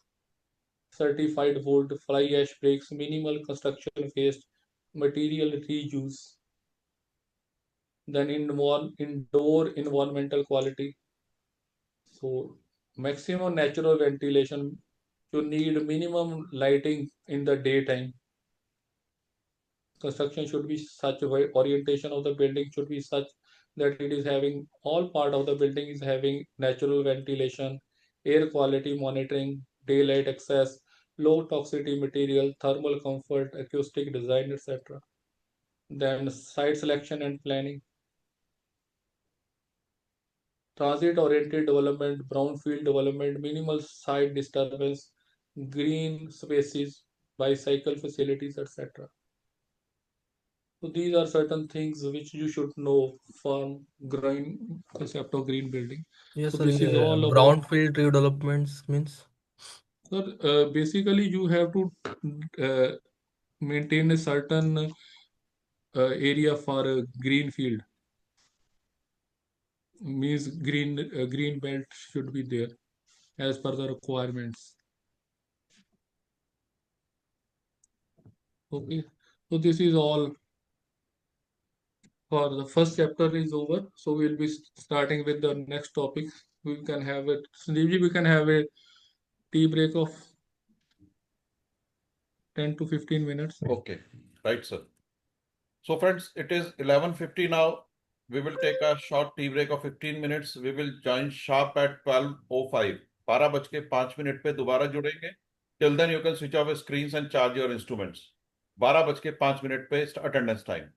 certified wood, fly ash bricks, minimal construction waste, material reuse. Then indoor environmental quality. So maximum natural ventilation. You need minimum lighting in the daytime. Construction should be such a way, orientation of the building should be such that it is having all part of the building is having natural ventilation, air quality monitoring, daylight access, low toxicity material, thermal comfort, acoustic design, etc. Then site selection and planning, transit oriented development, brownfield development, minimal site disturbance, green spaces, bicycle facilities, etc. So these are certain things which you should know from green concept of green building. Yes, So sir. this is all about. Brownfield redevelopments means? Sir, basically you have to uh, maintain a certain area for a green field. Means green belt should be there as per the requirements. Okay, so this is all for the first chapter is over. So we'll be starting with the next topic. We can have it. Sandeep ji, we can have a tea break of 10 to 15 minutes. Okay, right, sir. So friends, it is 11:50 now. We will take a short tea break of 15 minutes. We will join sharp at 12:05. 12:05 पे दोबारा जुड़ेंगे. Till then you can switch off your screens and charge your instruments. 12:05 पे attendance time.